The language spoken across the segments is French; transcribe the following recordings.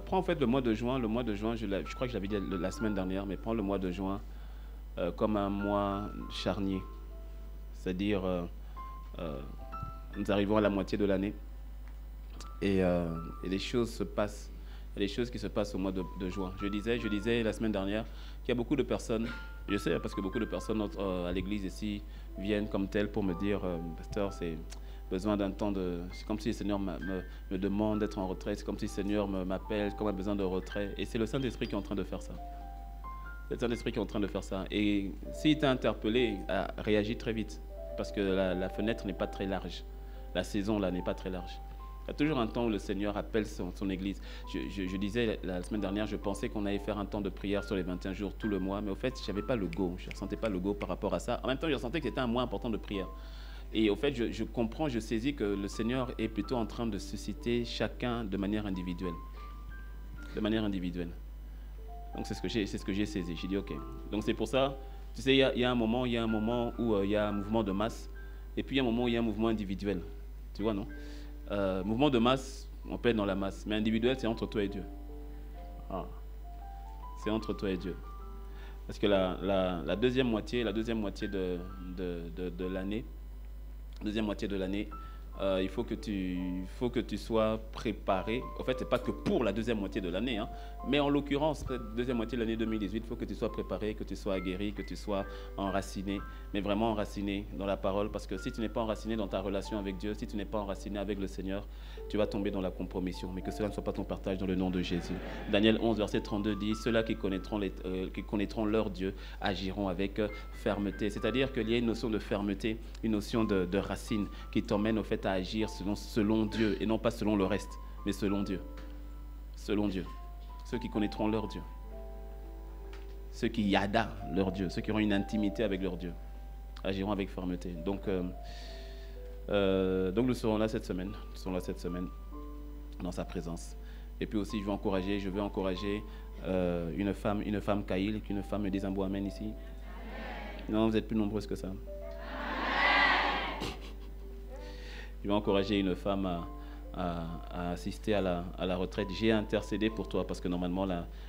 prends en fait le mois de juin. Le mois de juin, je crois que je l'avais dit la semaine dernière, mais prends le mois de juin comme un mois charnier. C'est-à-dire, nous arrivons à la moitié de l'année et les choses se passent. Il y a des choses qui se passent au mois de juin. Je disais la semaine dernière qu'il y a beaucoup de personnes, je sais parce que beaucoup de personnes à l'église ici viennent comme telles pour me dire, pasteur, c'est besoin d'un temps de... C'est comme si le Seigneur me demande d'être en retrait, c'est comme si le Seigneur m'appelle, comme un besoin de retrait. Et c'est le Saint-Esprit qui est en train de faire ça. C'est le Saint-Esprit qui est en train de faire ça. Et s'il t'a interpellé, réagis très vite. Parce que la fenêtre n'est pas très large. La saison, là, n'est pas très large. Il y a toujours un temps où le Seigneur appelle son Église. Je disais la semaine dernière, je pensais qu'on allait faire un temps de prière sur les 21 jours tout le mois. Mais au fait, je n'avais pas le go. Je ne ressentais pas le go par rapport à ça. En même temps, je ressentais que c'était un mois important de prière. Et au fait, je comprends, je saisis que le Seigneur est plutôt en train de susciter chacun de manière individuelle. De manière individuelle. Donc c'est ce que j'ai saisi. J'ai dit ok. Donc c'est pour ça, tu sais, il y a un moment où il y a un mouvement de masse, et puis il y a un moment où il y a un mouvement individuel. Tu vois, non? Mouvement de masse, on peut être dans la masse, mais individuel, c'est entre toi et Dieu. Ah. C'est entre toi et Dieu. Parce que la deuxième moitié de l'année, il faut que tu sois préparé. En fait, ce n'est pas que pour la deuxième moitié de l'année, hein, mais en l'occurrence, la deuxième moitié de l'année 2018, il faut que tu sois préparé, que tu sois aguerri, que tu sois enraciné, mais vraiment enraciné dans la parole, parce que si tu n'es pas enraciné dans ta relation avec Dieu, si tu n'es pas enraciné avec le Seigneur, tu vas tomber dans la compromission, mais que cela ne soit pas ton partage dans le nom de Jésus. Daniel 11, verset 32 dit, ceux-là qui connaîtront leur Dieu agiront avec fermeté. C'est-à-dire qu'il y a une notion de fermeté, une notion de racine qui t'emmène au fait à agir selon Dieu et non pas selon le reste, mais selon Dieu. Selon Dieu. Ceux qui connaîtront leur Dieu. Ceux qui yada leur Dieu, ceux qui auront une intimité avec leur Dieu, agiront avec fermeté. Donc nous serons là cette semaine. Nous serons là cette semaine dans sa présence. Et puis aussi, je veux encourager une femme Kaïl, qu'une femme me dise un beau amen ici. Amen. Non, vous êtes plus nombreuses que ça. Amen. Je vais encourager une femme à assister à la retraite. J'ai intercédé pour toi parce que normalement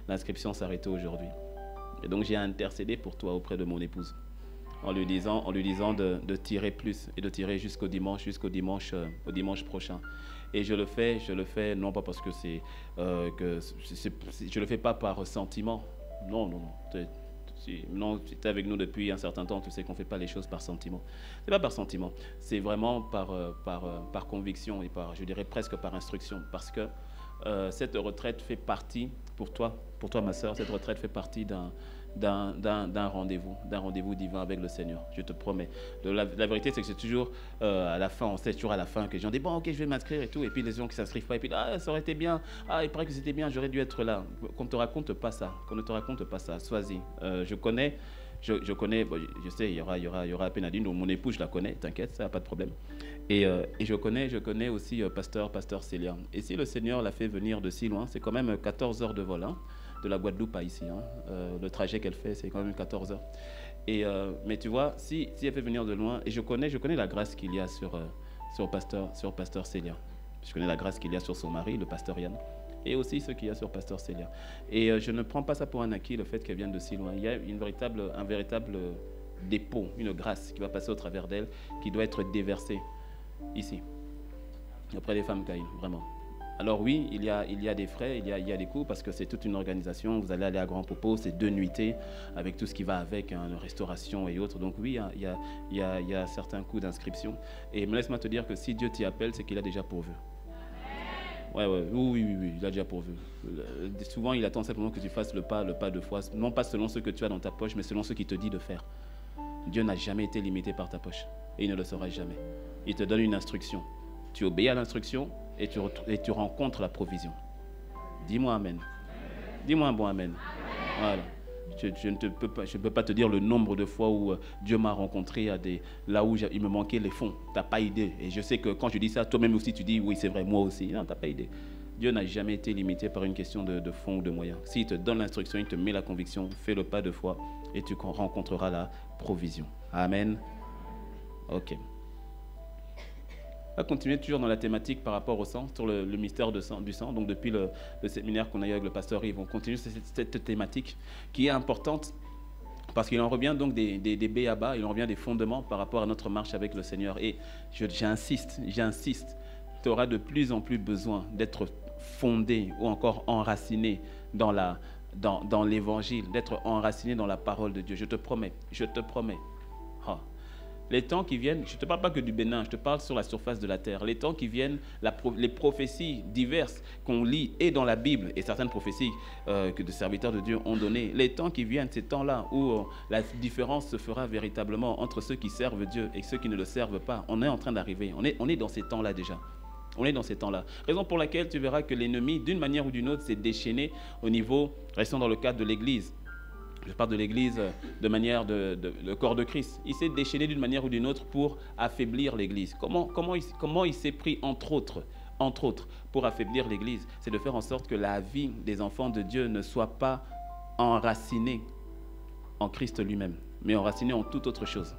l'inscription s'arrêtait aujourd'hui. Et donc j'ai intercédé pour toi auprès de mon épouse en lui disant de tirer plus et de tirer jusqu'au dimanche prochain. Et je le fais non pas parce que je le fais pas par sentiment. Non. Non, tu es avec nous depuis un certain temps, tu sais qu'on ne fait pas les choses par sentiment. Ce n'est pas par sentiment, c'est vraiment par conviction et je dirais presque par instruction. Parce que cette retraite fait partie, pour toi ma soeur, cette retraite fait partie d'un rendez-vous divin avec le Seigneur, je te promets. La vérité, c'est que c'est toujours à la fin, on sait toujours à la fin que les gens disent bon, ok, je vais m'inscrire et tout, et puis les gens qui ne s'inscrivent pas, et puis ça aurait été bien, il paraît que c'était bien, j'aurais dû être là. Qu'on ne te raconte pas ça, sois-y. Je connais, bon, je sais, il y aura Pénadine, donc mon épouse, je la connais, t'inquiète, ça n'a pas de problème. Et je connais aussi pasteur Célia. Et si le Seigneur l'a fait venir de si loin, c'est quand même 14 heures de vol, hein, de la Guadeloupe à ici. Hein. Le trajet qu'elle fait, c'est quand même 14 heures. Mais tu vois, si elle fait venir de loin, et je connais la grâce qu'il y a sur pasteur Célia. Je connais la grâce qu'il y a sur son mari, le pasteur Yann, et aussi ce qu'il y a sur pasteur Célia. Et je ne prends pas ça pour un acquis, le fait qu'elle vienne de si loin. Il y a un véritable dépôt, une grâce qui va passer au travers d'elle, qui doit être déversée ici, auprès des femmes Caïn, vraiment. Alors oui, il y a des frais, il y a des coûts, parce que c'est toute une organisation. Vous allez aller à Grand Popo, c'est 2 nuitées, avec tout ce qui va avec, hein, restauration et autres. Donc oui, il y a certains coûts d'inscription. Et laisse-moi te dire que si Dieu t'y appelle, c'est qu'il a déjà pourvu. Oui, il a déjà pourvu. Souvent, il attend simplement que tu fasses le pas de foi, non pas selon ce que tu as dans ta poche, mais selon ce qu'il te dit de faire. Dieu n'a jamais été limité par ta poche, et il ne le sera jamais. Il te donne une instruction. Tu obéis à l'instruction, et tu rencontres la provision. Dis-moi amen. Dis-moi un bon amen. Voilà. Je ne peux pas te dire le nombre de fois où Dieu m'a rencontré là où il me manquait les fonds. Tu n'as pas idée. Et je sais que quand je dis ça, toi-même aussi tu dis oui, c'est vrai, moi aussi. Non, tu n'as pas idée. Dieu n'a jamais été limité par une question de fonds ou de moyens. S'il te donne l'instruction, il te met la conviction, fais le pas de foi et tu rencontreras la provision. Amen. Ok. On va continuer toujours dans la thématique par rapport au sang, sur le mystère du sang. Donc depuis le séminaire qu'on a eu avec le pasteur Yves, on continue cette thématique qui est importante parce qu'il en revient donc des b.a.-ba, il en revient des fondements par rapport à notre marche avec le Seigneur. Et j'insiste, tu auras de plus en plus besoin d'être fondé ou encore enraciné dans l'évangile, d'être enraciné dans la parole de Dieu. Je te promets. Oh. Les temps qui viennent, je ne te parle pas que du Bénin, je te parle sur la surface de la terre. Les temps qui viennent, les prophéties diverses qu'on lit et dans la Bible, et certaines prophéties que des serviteurs de Dieu ont données, les temps qui viennent, ces temps-là où la différence se fera véritablement entre ceux qui servent Dieu et ceux qui ne le servent pas, on est en train d'arriver, on est dans ces temps-là déjà. On est dans ces temps-là. Raison pour laquelle tu verras que l'ennemi, d'une manière ou d'une autre, s'est déchaîné au niveau, restons dans le cadre de l'Église. Je parle de l'Église de manière le corps de Christ. Il s'est déchaîné d'une manière ou d'une autre pour affaiblir l'Église. Comment il s'est pris, entre autres, pour affaiblir l'Église? C'est de faire en sorte que la vie des enfants de Dieu ne soit pas enracinée en Christ lui-même, mais enracinée en toute autre chose.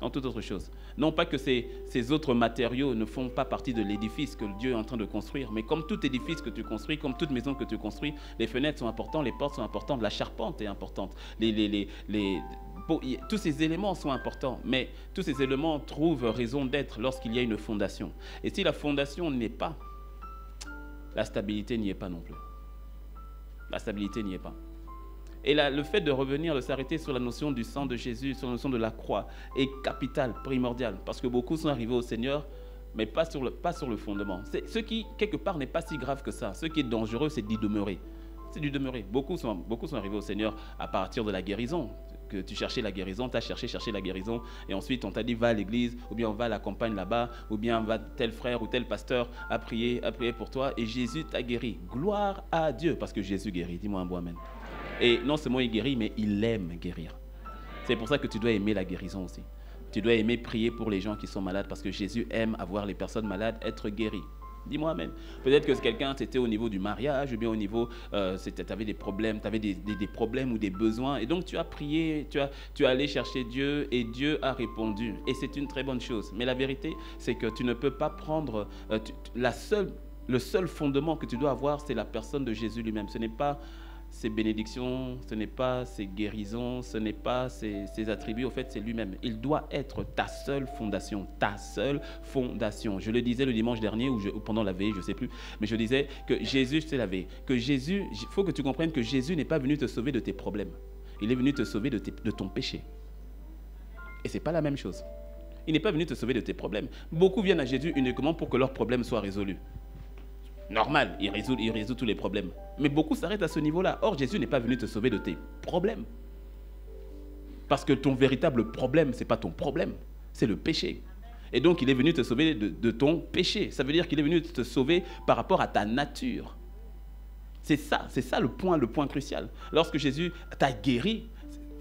En toute autre chose. Non pas que ces autres matériaux ne font pas partie de l'édifice que Dieu est en train de construire, mais comme tout édifice que tu construis, comme toute maison que tu construis, les fenêtres sont importantes, les portes sont importantes, la charpente est importante, tous ces éléments sont importants, mais tous ces éléments trouvent raison d'être lorsqu'il y a une fondation. Et si la fondation n'est pas, la stabilité n'y est pas non plus. La stabilité n'y est pas. Et là, le fait de revenir, de s'arrêter sur la notion du sang de Jésus, sur la notion de la croix, est capital, primordial. Parce que beaucoup sont arrivés au Seigneur, mais pas sur le fondement. Ce qui, quelque part, n'est pas si grave que ça. Ce qui est dangereux, c'est d'y demeurer. C'est d'y demeurer. Beaucoup sont arrivés au Seigneur à partir de la guérison. Que tu cherchais la guérison, tu as cherché la guérison, et ensuite on t'a dit va à l'église, ou bien on va à la campagne là-bas, ou bien va tel frère ou tel pasteur à prier pour toi, et Jésus t'a guéri. Gloire à Dieu, parce que Jésus guérit. Dis-moi un bon amen. Et non seulement il guérit, mais il aime guérir. C'est pour ça que tu dois aimer la guérison aussi. Tu dois aimer prier pour les gens qui sont malades, parce que Jésus aime avoir les personnes malades être guéries. Dis-moi amen. Peut-être que quelqu'un, c'était au niveau du mariage, ou bien au niveau, tu avais des problèmes, tu avais des problèmes ou des besoins, et donc tu as prié, tu es allé chercher Dieu, et Dieu a répondu. Et c'est une très bonne chose. Mais la vérité, c'est que tu ne peux pas prendre... le seul fondement que tu dois avoir, c'est la personne de Jésus lui-même. Ce n'est pas ses bénédictions, ce n'est pas ses guérisons, ce n'est pas ses attributs, au fait c'est lui-même. Il doit être ta seule fondation, ta seule fondation. Je le disais le dimanche dernier ou pendant la veille, je ne sais plus, mais je disais que Jésus, c'est la veille, que Jésus, il faut que tu comprennes que Jésus n'est pas venu te sauver de tes problèmes, il est venu te sauver de ton péché. Et ce n'est pas la même chose. Il n'est pas venu te sauver de tes problèmes. Beaucoup viennent à Jésus uniquement pour que leurs problèmes soient résolus. Normal, il résout tous les problèmes. Mais beaucoup s'arrêtent à ce niveau-là. Or, Jésus n'est pas venu te sauver de tes problèmes. Parce que ton véritable problème, ce n'est pas ton problème, c'est le péché. Et donc, il est venu te sauver de ton péché. Ça veut dire qu'il est venu te sauver par rapport à ta nature. C'est ça le point crucial. Lorsque Jésus t'a guéri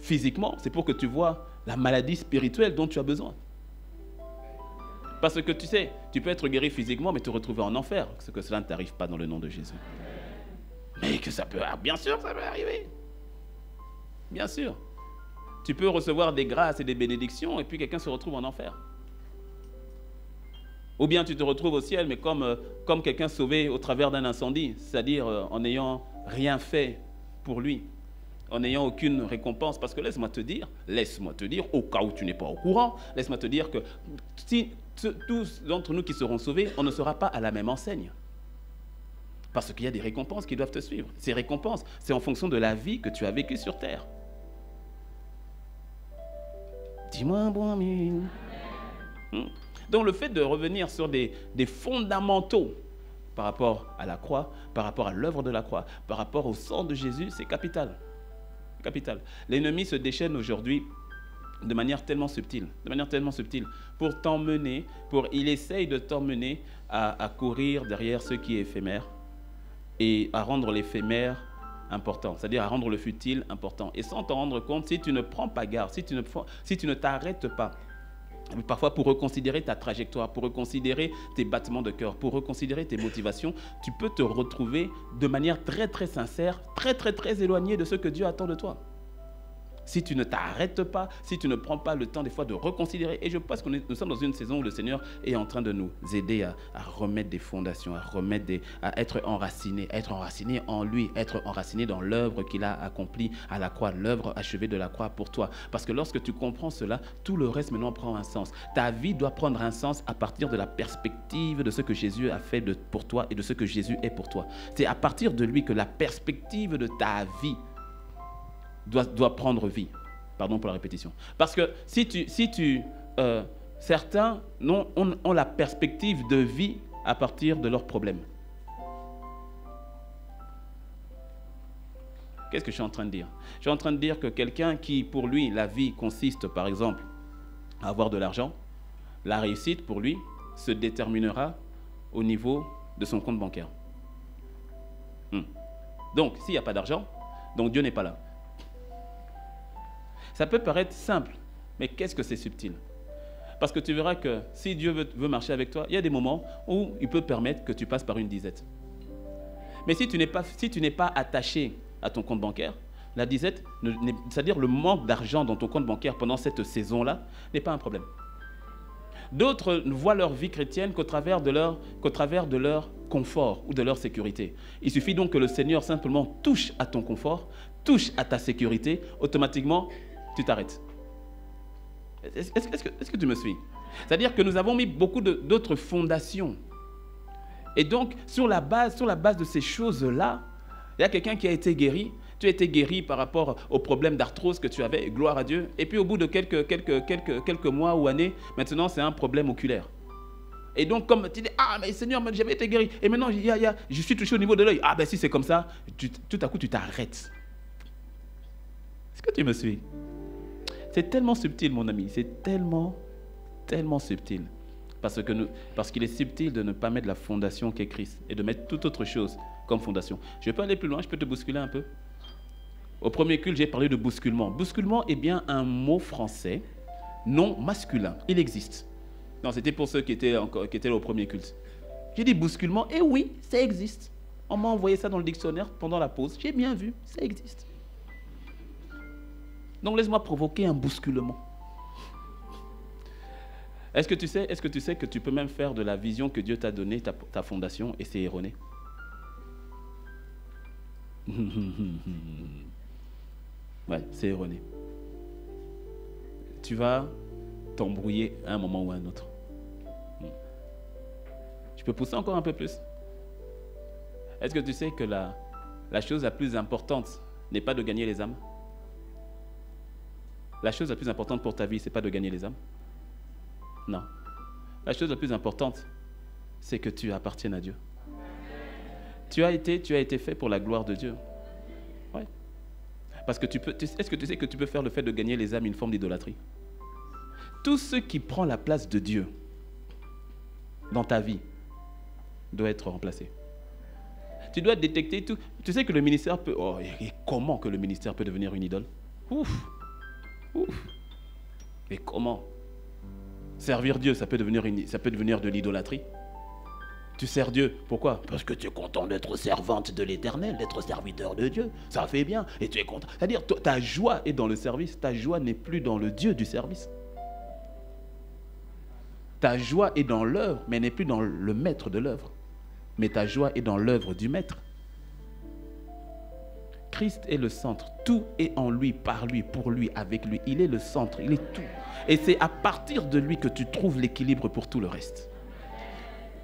physiquement, c'est pour que tu vois la maladie spirituelle dont tu as besoin. Parce que tu sais, tu peux être guéri physiquement, mais te retrouver en enfer. Ce que cela ne t'arrive pas dans le nom de Jésus. Mais que ça peut... Bien sûr, ça peut arriver. Bien sûr. Tu peux recevoir des grâces et des bénédictions, et puis quelqu'un se retrouve en enfer. Ou bien tu te retrouves au ciel, mais comme quelqu'un sauvé au travers d'un incendie, c'est-à-dire en n'ayant rien fait pour lui, en n'ayant aucune récompense. Parce que laisse-moi te dire, au cas où tu n'es pas au courant, laisse-moi te dire que si tous d'entre nous qui seront sauvés, on ne sera pas à la même enseigne. Parce qu'il y a des récompenses qui doivent te suivre. Ces récompenses, c'est en fonction de la vie que tu as vécue sur terre. Dis-moi un bon amen. Donc le fait de revenir sur des fondamentaux par rapport à la croix, par rapport à l'œuvre de la croix, par rapport au sang de Jésus, c'est capital. Capital. L'ennemi se déchaîne aujourd'hui de manière tellement subtile, pour t'emmener, il essaye de t'emmener à courir derrière ce qui est éphémère et à rendre l'éphémère important, c'est-à-dire à rendre le futile important. Et sans t'en rendre compte, si tu ne prends pas garde, si tu ne t'arrêtes pas, parfois pour reconsidérer ta trajectoire, pour reconsidérer tes battements de cœur, pour reconsidérer tes motivations, tu peux te retrouver de manière très très sincère, très très très éloigné de ce que Dieu attend de toi. si tu ne t'arrêtes pas, si tu ne prends pas le temps des fois de reconsidérer. Et je pense que nous sommes dans une saison où le Seigneur est en train de nous aider à remettre des fondations, à être enracinés en lui, être enracinés dans l'œuvre qu'il a accomplie à la croix, l'œuvre achevée de la croix pour toi. Parce que lorsque tu comprends cela, tout le reste maintenant prend un sens. Ta vie doit prendre un sens à partir de la perspective de ce que Jésus a fait pour toi et de ce que Jésus est pour toi. C'est à partir de lui que la perspective de ta vie doit prendre vie. Pardon pour la répétition. Parce que certains ont la perspective de vie à partir de leurs problèmes. Qu'est-ce que je suis en train de dire? Je suis en train de dire que quelqu'un qui, pour lui, la vie consiste, par exemple, à avoir de l'argent, la réussite, pour lui, se déterminera au niveau de son compte bancaire. Donc, s'il n'y a pas d'argent, donc Dieu n'est pas là. Ça peut paraître simple, mais qu'est-ce que c'est subtil? Parce que tu verras que si Dieu veut marcher avec toi, il y a des moments où il peut permettre que tu passes par une disette. Mais si tu n'es pas attaché à ton compte bancaire, la disette, c'est-à-dire le manque d'argent dans ton compte bancaire pendant cette saison-là, n'est pas un problème. D'autres voient leur vie chrétienne qu'au travers de leur confort ou de leur sécurité. Il suffit donc que le Seigneur simplement touche à ton confort, touche à ta sécurité, automatiquement, tu t'arrêtes. Est-ce que tu me suis? C'est-à-dire que nous avons mis beaucoup d'autres fondations. Et donc, sur la base de ces choses-là, il y a quelqu'un qui a été guéri. Tu as été guéri par rapport au problème d'arthrose que tu avais, gloire à Dieu. Et puis au bout de quelques mois ou années, maintenant c'est un problème oculaire. Et donc comme tu dis, ah mais Seigneur, j'avais été guéri. Et maintenant je suis touché au niveau de l'œil. Ah ben si c'est comme ça, tout à coup tu t'arrêtes. Est-ce que tu me suis? C'est tellement subtil mon ami, c'est tellement subtil. Parce qu'il est subtil de ne pas mettre la fondation qu'est Christ et de mettre toute autre chose comme fondation. Je peux aller plus loin, je peux te bousculer un peu. Au premier culte, j'ai parlé de bousculement. Bousculement est bien un mot français non masculin. Il existe. Non, c'était pour ceux qui étaient là au premier culte. J'ai dit bousculement, et oui, ça existe. On m'a envoyé ça dans le dictionnaire pendant la pause. J'ai bien vu, ça existe. Donc laisse-moi provoquer un bousculement. Est-ce que tu sais que tu peux même faire de la vision que Dieu t'a donnée, ta fondation, et c'est erroné? Ouais, c'est erroné. Tu vas t'embrouiller à un moment ou à un autre. Je peux pousser encore un peu plus. Est-ce que tu sais que la chose la plus importante n'est pas de gagner les âmes? La chose la plus importante pour ta vie, ce n'est pas de gagner les âmes? Non. La chose la plus importante, c'est que tu appartiennes à Dieu. Tu as été fait pour la gloire de Dieu. Ouais. Parce que est-ce que tu sais que tu peux faire le fait de gagner les âmes une forme d'idolâtrie? Tout ce qui prend la place de Dieu dans ta vie doit être remplacé. Tu dois détecter tout. Tu sais que le ministère peut... Oh, et comment que le ministère peut devenir une idole? Ouf. Et comment? Servir Dieu, ça peut devenir de l'idolâtrie. Tu sers Dieu, pourquoi? Parce que tu es content d'être servante de l'Éternel, d'être serviteur de Dieu. Ça fait bien, et tu es content. C'est-à-dire, ta joie est dans le service, ta joie n'est plus dans le Dieu du service. Ta joie est dans l'œuvre, mais n'est plus dans le maître de l'œuvre. Mais ta joie est dans l'œuvre du maître. Christ est le centre. Tout est en lui, par lui, pour lui, avec lui. Il est le centre, il est tout. Et c'est à partir de lui que tu trouves l'équilibre pour tout le reste.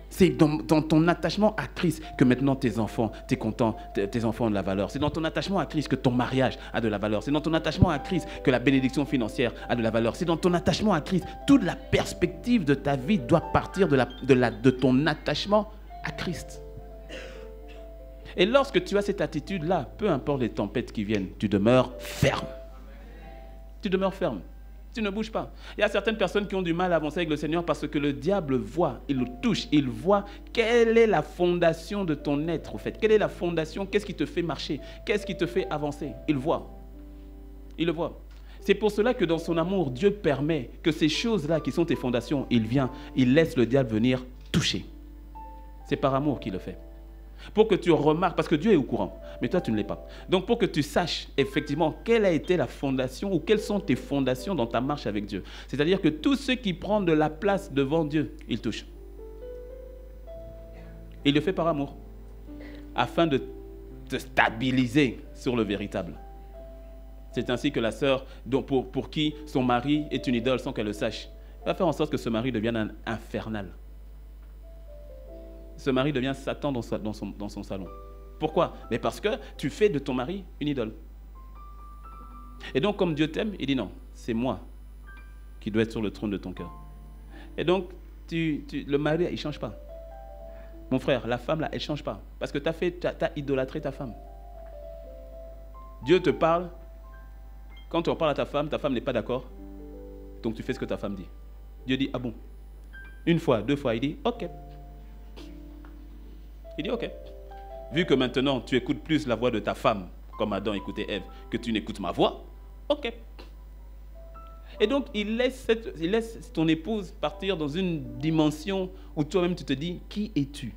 C'est dans ton attachement à Christ que maintenant tes enfants, tu es content, tes enfants ont de la valeur. C'est dans ton attachement à Christ que ton mariage a de la valeur. C'est dans ton attachement à Christ que la bénédiction financière a de la valeur. C'est dans ton attachement à Christ. Toute la perspective de ta vie doit partir de ton attachement à Christ. Et lorsque tu as cette attitude-là, peu importe les tempêtes qui viennent, tu demeures ferme. Tu demeures ferme. Tu ne bouges pas. Il y a certaines personnes qui ont du mal à avancer avec le Seigneur parce que le diable voit, il le touche, il voit quelle est la fondation de ton être, au fait. Quelle est la fondation? Qu'est-ce qui te fait marcher? Qu'est-ce qui te fait avancer? Il voit. Il le voit. C'est pour cela que dans son amour, Dieu permet que ces choses-là qui sont tes fondations, il laisse le diable venir toucher. C'est par amour qu'il le fait. Pour que tu remarques, parce que Dieu est au courant, mais toi tu ne l'es pas. Donc pour que tu saches effectivement quelle a été la fondation ou quelles sont tes fondations dans ta marche avec Dieu. C'est-à-dire que tous ceux qui prennent de la place devant Dieu, ils touchent. Il le fait par amour, afin de te stabiliser sur le véritable. C'est ainsi que la sœur, pour qui son mari est une idole sans qu'elle le sache, va faire en sorte que ce mari devienne un infernal. Ce mari devient Satan dans son salon. Pourquoi? Mais parce que tu fais de ton mari une idole. Et donc, comme Dieu t'aime, il dit non, c'est moi qui dois être sur le trône de ton cœur. Et donc, le mari, il ne change pas. Mon frère, la femme, là, elle ne change pas. Parce que tu as idolâtré ta femme. Dieu te parle. Quand tu en parles à ta femme n'est pas d'accord. Donc, tu fais ce que ta femme dit. Dieu dit, ah bon? Une fois, deux fois, il dit, ok. Il dit, ok. Vu que maintenant, tu écoutes plus la voix de ta femme, comme Adam écoutait Ève, que tu n'écoutes ma voix, ok. Et donc, il laisse ton épouse partir dans une dimension où toi-même tu te dis, qui es-tu?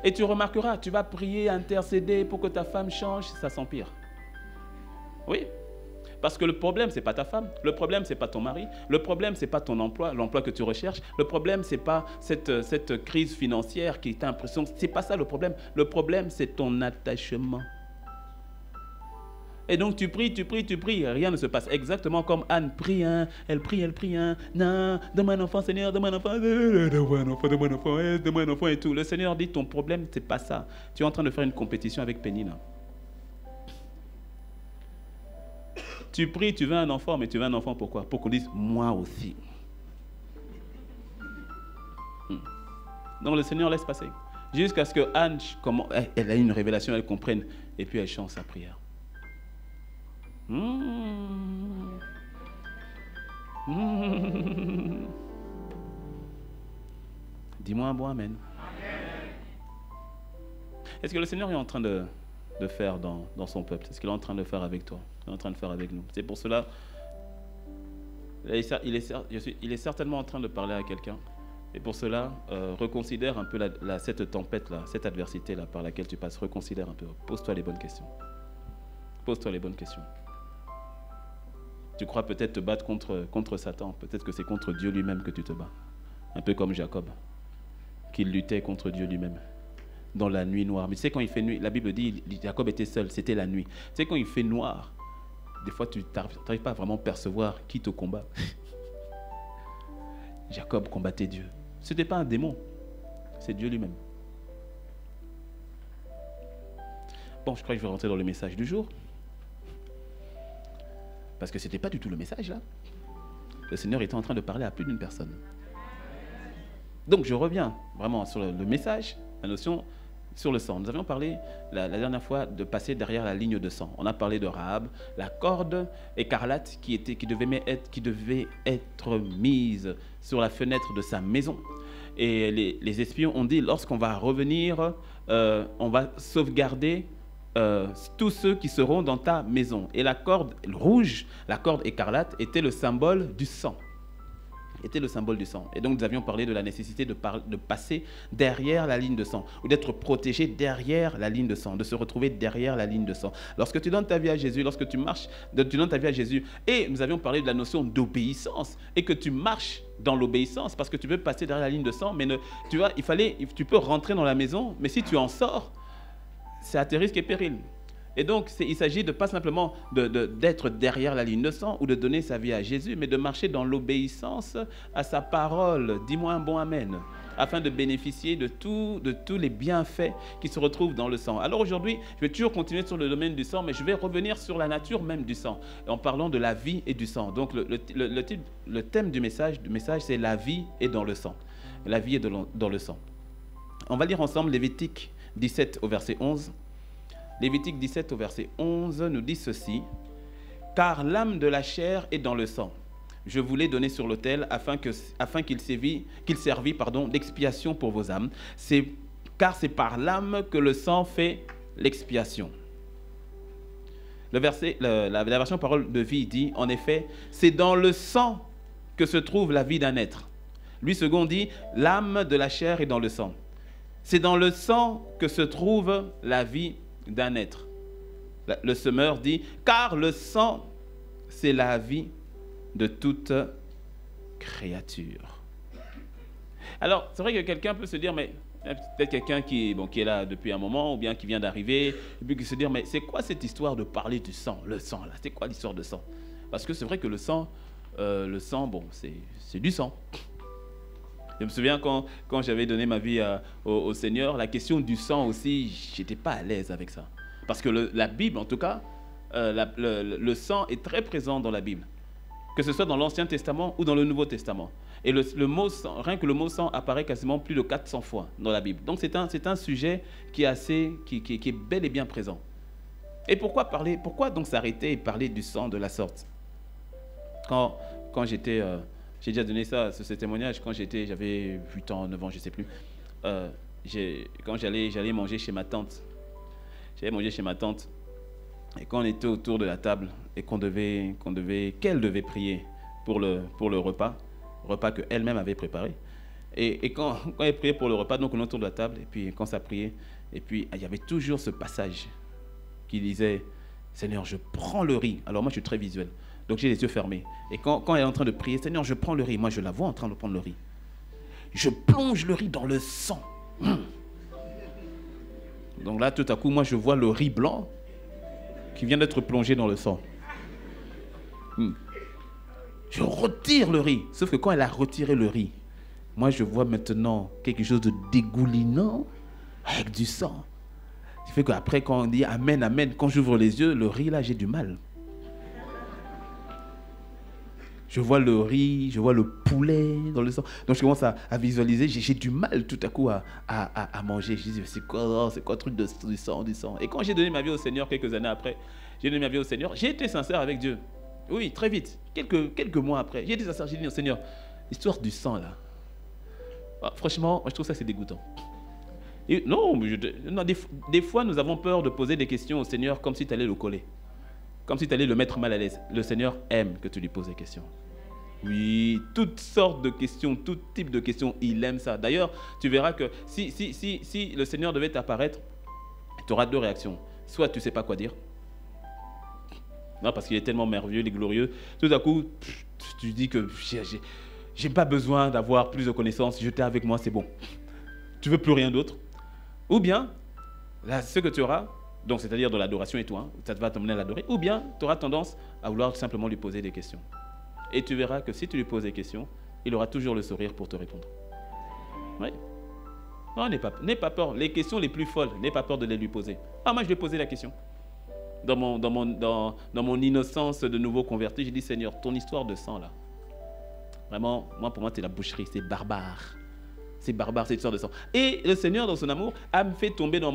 Et tu remarqueras, tu vas prier, intercéder pour que ta femme change, ça s'empire. Oui. Parce que le problème, ce n'est pas ta femme, le problème, ce n'est pas ton mari, le problème, ce n'est pas ton emploi, l'emploi que tu recherches, le problème, ce n'est pas cette crise financière qui t'a l'impression, ce n'est pas ça le problème, c'est ton attachement. Et donc tu pries, rien ne se passe. Exactement comme Anne prie, elle prie, non, donne-moi un enfant, Seigneur, donne-moi un enfant et tout. Le Seigneur dit, ton problème, ce n'est pas ça. Tu es en train de faire une compétition avec Pénina. Tu pries, tu veux un enfant, mais tu veux un enfant pourquoi? Pour qu'on dise, moi aussi. Donc le Seigneur laisse passer. Jusqu'à ce que Anne, elle a une révélation, elle comprenne, et puis elle chante sa prière. Dis-moi un bon amen. Est-ce que le Seigneur est en train de faire dans son peuple? C'est ce qu'il est en train de faire avec toi. Il est en train de faire avec nous. C'est pour cela, il est certainement en train de parler à quelqu'un. Et pour cela, reconsidère un peu cette tempête-là, cette adversité-là par laquelle tu passes. Reconsidère un peu. Pose-toi les bonnes questions. Pose-toi les bonnes questions. Tu crois peut-être te battre contre Satan. Peut-être que c'est contre Dieu lui-même que tu te bats. Un peu comme Jacob, qui luttait contre Dieu lui-même dans la nuit noire. Mais tu sais, quand il fait nuit, la Bible dit Jacob était seul, c'était la nuit. Tu sais, quand il fait noir, des fois, tu n'arrives pas à vraiment percevoir qui te combat. Jacob combattait Dieu. Ce n'était pas un démon, c'est Dieu lui-même. Bon, je crois que je vais rentrer dans le message du jour. Parce que ce n'était pas du tout le message, là. Le Seigneur était en train de parler à plus d'une personne. Donc, je reviens vraiment sur le message, la notion sur le sang. Nous avions parlé la dernière fois de passer derrière la ligne de sang. On a parlé de Rahab, la corde écarlate qui devait être mise sur la fenêtre de sa maison. Et les espions ont dit, lorsqu'on va revenir, on va sauvegarder tous ceux qui seront dans ta maison. Et la corde rouge, la corde écarlate, était le symbole du sang. Était le symbole du sang. Et donc nous avions parlé de la nécessité de passer derrière la ligne de sang, ou d'être protégé derrière la ligne de sang, de se retrouver derrière la ligne de sang. Lorsque tu donnes ta vie à Jésus, lorsque tu donnes ta vie à Jésus, et nous avions parlé de la notion d'obéissance, et que tu marches dans l'obéissance, parce que tu veux passer derrière la ligne de sang, mais tu vois, tu peux rentrer dans la maison, mais si tu en sors, c'est à tes risques et périls. Et donc, il s'agit de pas simplement d'être derrière la ligne de sang ou de donner sa vie à Jésus, mais de marcher dans l'obéissance à sa parole. Dis-moi un bon amen, afin de bénéficier de tous les bienfaits qui se retrouvent dans le sang. Alors aujourd'hui, je vais toujours continuer sur le domaine du sang, mais je vais revenir sur la nature même du sang, en parlant de la vie et du sang. Donc, le thème du message, c'est la vie est dans le sang. La vie est dans le sang. On va lire ensemble Lévitique 17 au verset 11. Lévitique 17 au verset 11 nous dit ceci. « Car l'âme de la chair est dans le sang. Je vous l'ai donné sur l'autel afin qu'il servît d'expiation pour vos âmes. Car c'est par l'âme que le sang fait l'expiation. » La version parole de vie dit, en effet, c'est dans le sang que se trouve la vie d'un être. Louis II dit, l'âme de la chair est dans le sang. C'est dans le sang que se trouve la vie d'un être. Le semeur dit, car le sang, c'est la vie de toute créature. Alors, c'est vrai que quelqu'un peut se dire, mais peut-être quelqu'un qui est là depuis un moment, ou bien qui vient d'arriver, et puis qui se dit, mais c'est quoi cette histoire de parler du sang, le sang là, c'est quoi l'histoire de sang? Parce que c'est vrai que le sang, bon, c'est du sang. Je me souviens quand j'avais donné ma vie au Seigneur, la question du sang aussi, je n'étais pas à l'aise avec ça. Parce que la Bible, en tout cas, le sang est très présent dans la Bible. Que ce soit dans l'Ancien Testament ou dans le Nouveau Testament. Et le mot sang, rien que le mot sang apparaît quasiment plus de 400 fois dans la Bible. Donc c'est un sujet qui est bel et bien présent. Et pourquoi donc s'arrêter et parler du sang de la sorte? Quand j'étais... j'ai déjà donné ce témoignage quand j'avais 8 ans, 9 ans, je ne sais plus. Quand j'allais manger chez ma tante. J'allais manger chez ma tante. Et quand on était autour de la table et qu'elle devait prier pour le repas qu'elle-même avait préparé. Et quand elle priait pour le repas, donc on est autour de la table, et puis quand ça priait, et puis il y avait toujours ce passage qui disait, Seigneur, je prends le riz. Alors moi, je suis très visuel. Donc j'ai les yeux fermés. Et quand elle est en train de prier, Seigneur, je prends le riz. Moi, je la vois en train de prendre le riz. Je plonge le riz dans le sang. Donc là, tout à coup, moi, je vois le riz blanc qui vient d'être plongé dans le sang. Je retire le riz. Sauf que quand elle a retiré le riz, moi, je vois maintenant quelque chose de dégoulinant avec du sang. Ce qui fait qu'après, quand on dit Amen, Amen, quand j'ouvre les yeux, le riz, là, j'ai du mal. Je vois le riz, je vois le poulet dans le sang. Donc je commence à visualiser. J'ai du mal tout à coup à manger. Je dis, c'est quoi le truc du sang? Et quand j'ai donné ma vie au Seigneur, quelques années après, j'ai donné ma vie au Seigneur, j'ai été sincère avec Dieu. Oui, très vite. Quelques mois après, j'ai été sincère, j'ai dit au Seigneur, l'histoire du sang là. Franchement, je trouve ça c'est dégoûtant. Et des fois, nous avons peur de poser des questions au Seigneur comme si tu allais le coller. Comme si tu allais le mettre mal à l'aise. Le Seigneur aime que tu lui poses des questions. Oui, toutes sortes de questions, tout type de questions, il aime ça. D'ailleurs, tu verras que si le Seigneur devait t'apparaître, tu auras 2 réactions. Soit tu ne sais pas quoi dire. Non, parce qu'il est tellement merveilleux, il est glorieux. Tout à coup, tu dis que j'ai pas besoin d'avoir plus de connaissances. Je t'ai avec moi, c'est bon. Tu veux plus rien d'autre. Ou bien, là, ce que tu auras, donc c'est-à-dire de l'adoration et tout, ça va t'emmener à l'adorer. Ou bien, tu auras tendance à vouloir simplement lui poser des questions. Et tu verras que si tu lui poses des questions, il aura toujours le sourire pour te répondre. Oui. Non, n'aie pas peur. Les questions les plus folles, n'aie pas peur de les lui poser. Ah, moi, je lui ai posé la question. Dans mon innocence de nouveau converti, j'ai dit, Seigneur, ton histoire de sang, là, vraiment, moi, pour moi, c'est la boucherie, c'est barbare. C'est barbare, cette histoire de sang. Et le Seigneur, dans son amour, a fait tomber dans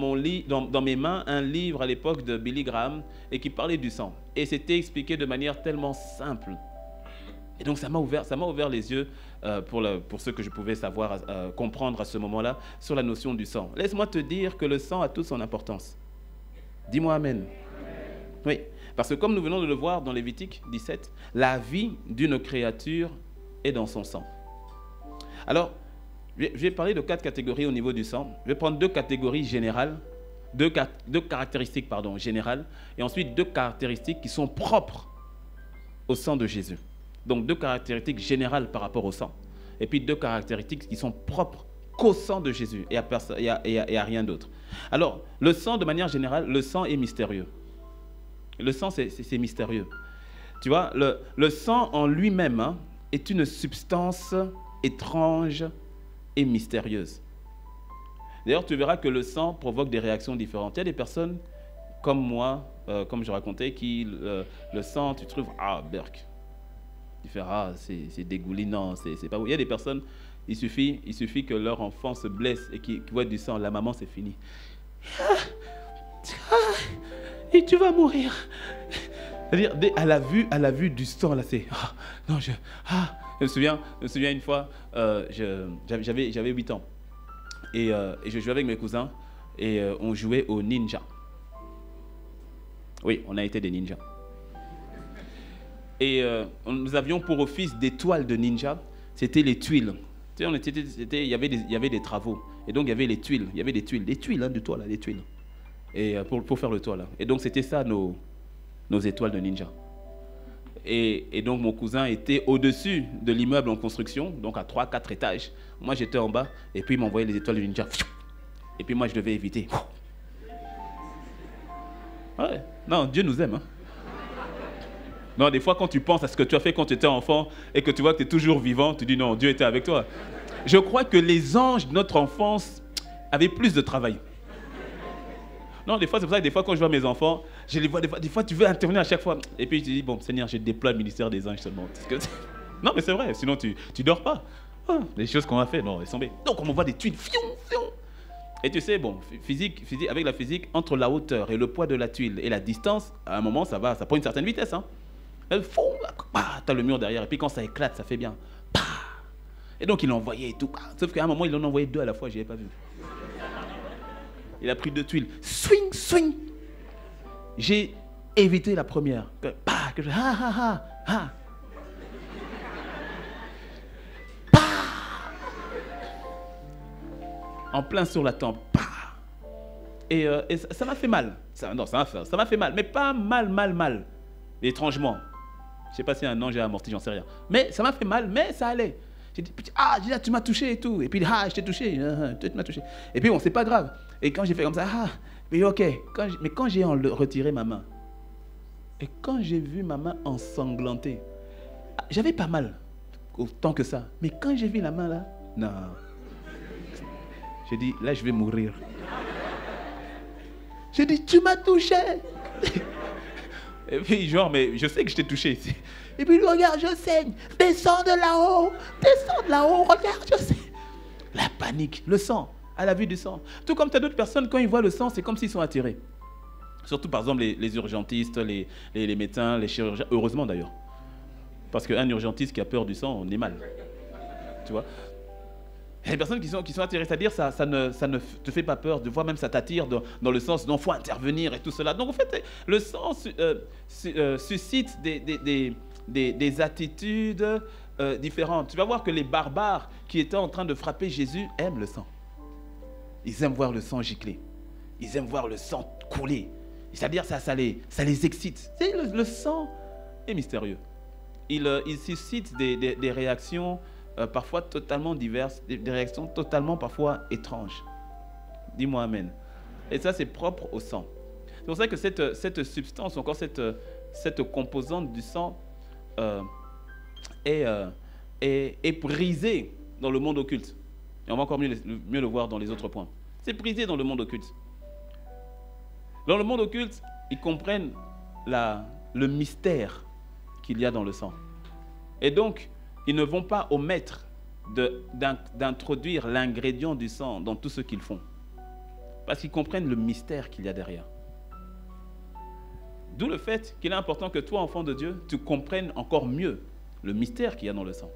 mes mains un livre à l'époque de Billy Graham et qui parlait du sang. Et c'était expliqué de manière tellement simple. Et donc, ça m'a ouvert les yeux pour ce que je pouvais savoir, comprendre à ce moment-là sur la notion du sang. Laisse-moi te dire que le sang a toute son importance. Dis-moi Amen. Oui, parce que comme nous venons de le voir dans Lévitique 17, la vie d'une créature est dans son sang. Alors, je vais parler de 4 catégories au niveau du sang. Je vais prendre 2 catégories générales, 2 caractéristiques générales, et ensuite 2 caractéristiques qui sont propres au sang de Jésus. Donc 2 caractéristiques générales par rapport au sang, et puis 2 caractéristiques qui sont propres qu'au sang de Jésus et à rien d'autre. Alors, le sang, de manière générale, le sang est mystérieux. Le sang, c'est mystérieux. Tu vois, le sang en lui-même est une substance étrange et mystérieuse. D'ailleurs, tu verras que le sang provoque des réactions différentes. Il y a des personnes comme moi, comme je racontais, qui le sang, tu trouves, berk. Tu fais, c'est dégoulinant, c'est pas bon. Il y a des personnes, il suffit que leur enfant se blesse et qu'ils voient du sang, la maman, c'est fini. Et tu vas mourir. C'est-à-dire, à la vue du sang, là, c'est... non, je me souviens une fois, j'avais 8 ans. Et je jouais avec mes cousins et on jouait au ninja. Oui, on a été des ninjas. Et nous avions pour office d'étoiles de ninja, c'était les tuiles. Tu sais, il y avait des travaux. Et donc, il y avait les tuiles. Il y avait des tuiles du toit, là, des tuiles. Et pour faire le toit, là. Et donc, c'était ça, nos étoiles de ninja. Et donc, mon cousin était au-dessus de l'immeuble en construction, donc à 3-4 étages. Moi, j'étais en bas, et puis il m'envoyait les étoiles de ninja. Et puis moi, je devais éviter. Ouais. Non, Dieu nous aime. Hein. Non, des fois, quand tu penses à ce que tu as fait quand tu étais enfant et que tu vois que tu es toujours vivant, tu dis non, Dieu était avec toi. Je crois que les anges de notre enfance avaient plus de travail. Non, des fois, c'est pour ça que des fois, quand je vois mes enfants, je les vois, des fois, tu veux intervenir à chaque fois. Et puis, je te dis, bon, Seigneur, je déploie le ministère des anges seulement. Non, mais c'est vrai, sinon, tu dors pas. Ah, les choses qu'on a fait, non, elles sont belles. Donc, on voit des tuiles, fion, fion. Et tu sais, bon, physique, avec la physique, entre la hauteur et le poids de la tuile et la distance, à un moment, ça prend une certaine vitesse. Hein. Elle fond, tu as le mur derrière, et puis quand ça éclate, ça fait bien. Bah. Et donc, il envoyait et tout. Sauf qu'à un moment, il en envoyait 2 à la fois, je n'y avais pas vu. Il a pris 2 tuiles. Swing, swing. J'ai évité la première. Que je... Ha, ha, ha, ha. En plein sur la tempe. Et ça m'a fait mal. Ça m'a fait mal. Mais pas mal. Étrangement. Je ne sais pas si un ange a amorti, j'en sais rien. Mais ça m'a fait mal, mais ça allait. J'ai dit, tu m'as touché et tout. Et puis, je t'ai touché. Tu m'as touché. Et puis, bon, c'est pas grave. Et quand j'ai fait comme ça, mais ok. Mais quand j'ai retiré ma main, et quand j'ai vu ma main ensanglantée, j'avais pas mal, autant que ça. Mais quand j'ai vu la main là, non. J'ai dit, là, je vais mourir. J'ai dit, tu m'as touché. Et puis, genre, mais je sais que je t'ai touché ici. Et puis, regarde, je saigne. Descends de là-haut, regarde, je saigne. La panique, le sang, à la vue du sang. Tout comme tu as d'autres personnes, quand ils voient le sang, c'est comme s'ils sont attirés. Surtout, par exemple, les urgentistes, les médecins, les chirurgiens. Heureusement, d'ailleurs. Parce qu'un urgentiste qui a peur du sang, on est mal. Tu vois ? Les personnes qui sont attirées, c'est-à-dire ça ne te fait pas peur, de voir même ça t'attire dans le sens dont il faut intervenir et tout cela. Donc en fait, le sang suscite des attitudes différentes. Tu vas voir que les barbares qui étaient en train de frapper Jésus aiment le sang. Ils aiment voir le sang gicler. Ils aiment voir le sang couler. C'est-à-dire ça les excite. Le sang est mystérieux. Il suscite des réactions parfois totalement diverses, des réactions totalement parfois étranges. Dis-moi amen. Et ça, c'est propre au sang. C'est pour ça que cette substance, encore cette composante du sang est brisée dans le monde occulte. Et on va encore mieux le voir dans les autres points. C'est brisé dans le monde occulte. Dans le monde occulte, ils comprennent le mystère qu'il y a dans le sang. Et donc, ils ne vont pas omettre d'introduire l'ingrédient du sang dans tout ce qu'ils font. Parce qu'ils comprennent le mystère qu'il y a derrière. D'où le fait qu'il est important que toi, enfant de Dieu, tu comprennes encore mieux le mystère qu'il y a dans le sang.